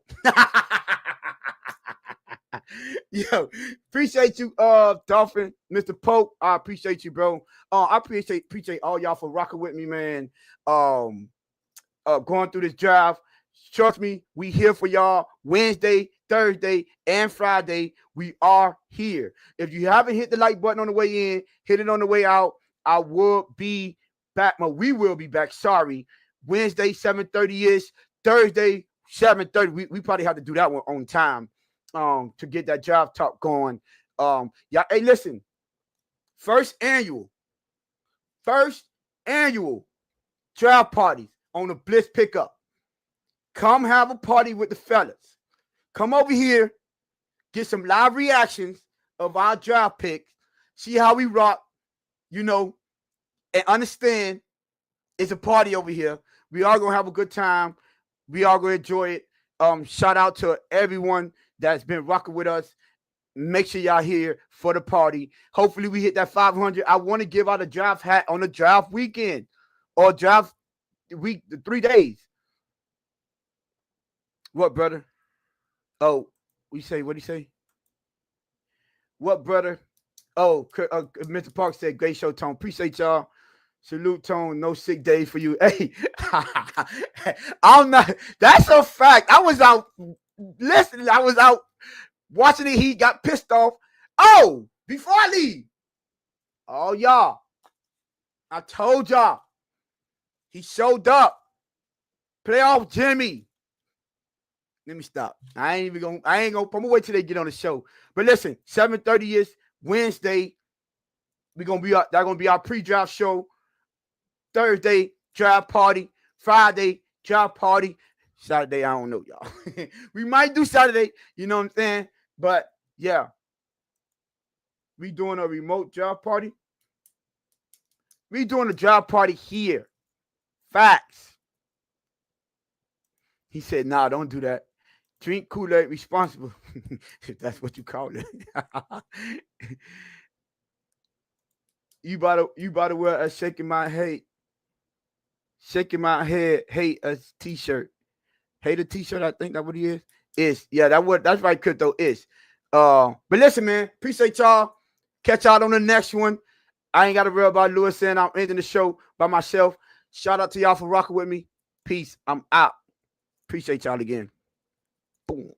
Speaker 1: Yo, appreciate you, Dolphin, Mr. Pope. I appreciate you, bro. I appreciate all y'all for rocking with me, man. Going through this drive. Trust me, we here for y'all Wednesday, Thursday, and Friday. We are here. If you haven't hit the like button on the way in, hit it on the way out. I will be back. Well, we will be back. Sorry. Wednesday, 7:30-ish. Thursday, 7:30. We probably have to do that one on time to get that job talk going. Yeah, hey, listen. First annual draft parties on the Bliss Pickup. Come have a party with the fellas. Come over here, get some live reactions of our draft picks, see how we rock, and understand it's a party over here. We are going to have a good time. We are going to enjoy it. Shout out to everyone that's been rocking with us. Make sure y'all here for the party. Hopefully we hit that 500. I want to give out a draft hat on the draft weekend or draft week, 3 days. What, brother? Oh, what do you say? What, brother? Oh, Mr. Park said, great show, Tone. Appreciate y'all. Salute, Tone. No sick day for you. Hey, I'm not. That's a fact. I was out listening. I was out watching the Heat, got pissed off. Oh, before I leave. Oh, y'all. I told y'all. He showed up. Playoff Jimmy. Let me stop. I ain't gonna I'm gonna wait till they get on the show. But listen, 7:30 is Wednesday. That's gonna be our pre-draft show. Thursday, draft party. Friday, job party. Saturday, I don't know, y'all. We might do Saturday, you know what I'm saying? But yeah, we doing a remote job party. We doing a job party here. Facts. He said, nah, don't do that. Drink Kool-Aid responsible. If that's what you call it. You about to wear a shaking my head hate a t-shirt. Hate a t-shirt, I think that's what he is. Yeah, that's right, Crypto is. But listen, man, appreciate y'all. Catch y'all on the next one. I ain't got to worry about Lewis saying I'm ending the show by myself. Shout out to y'all for rocking with me. Peace. I'm out. Appreciate y'all again. Boom.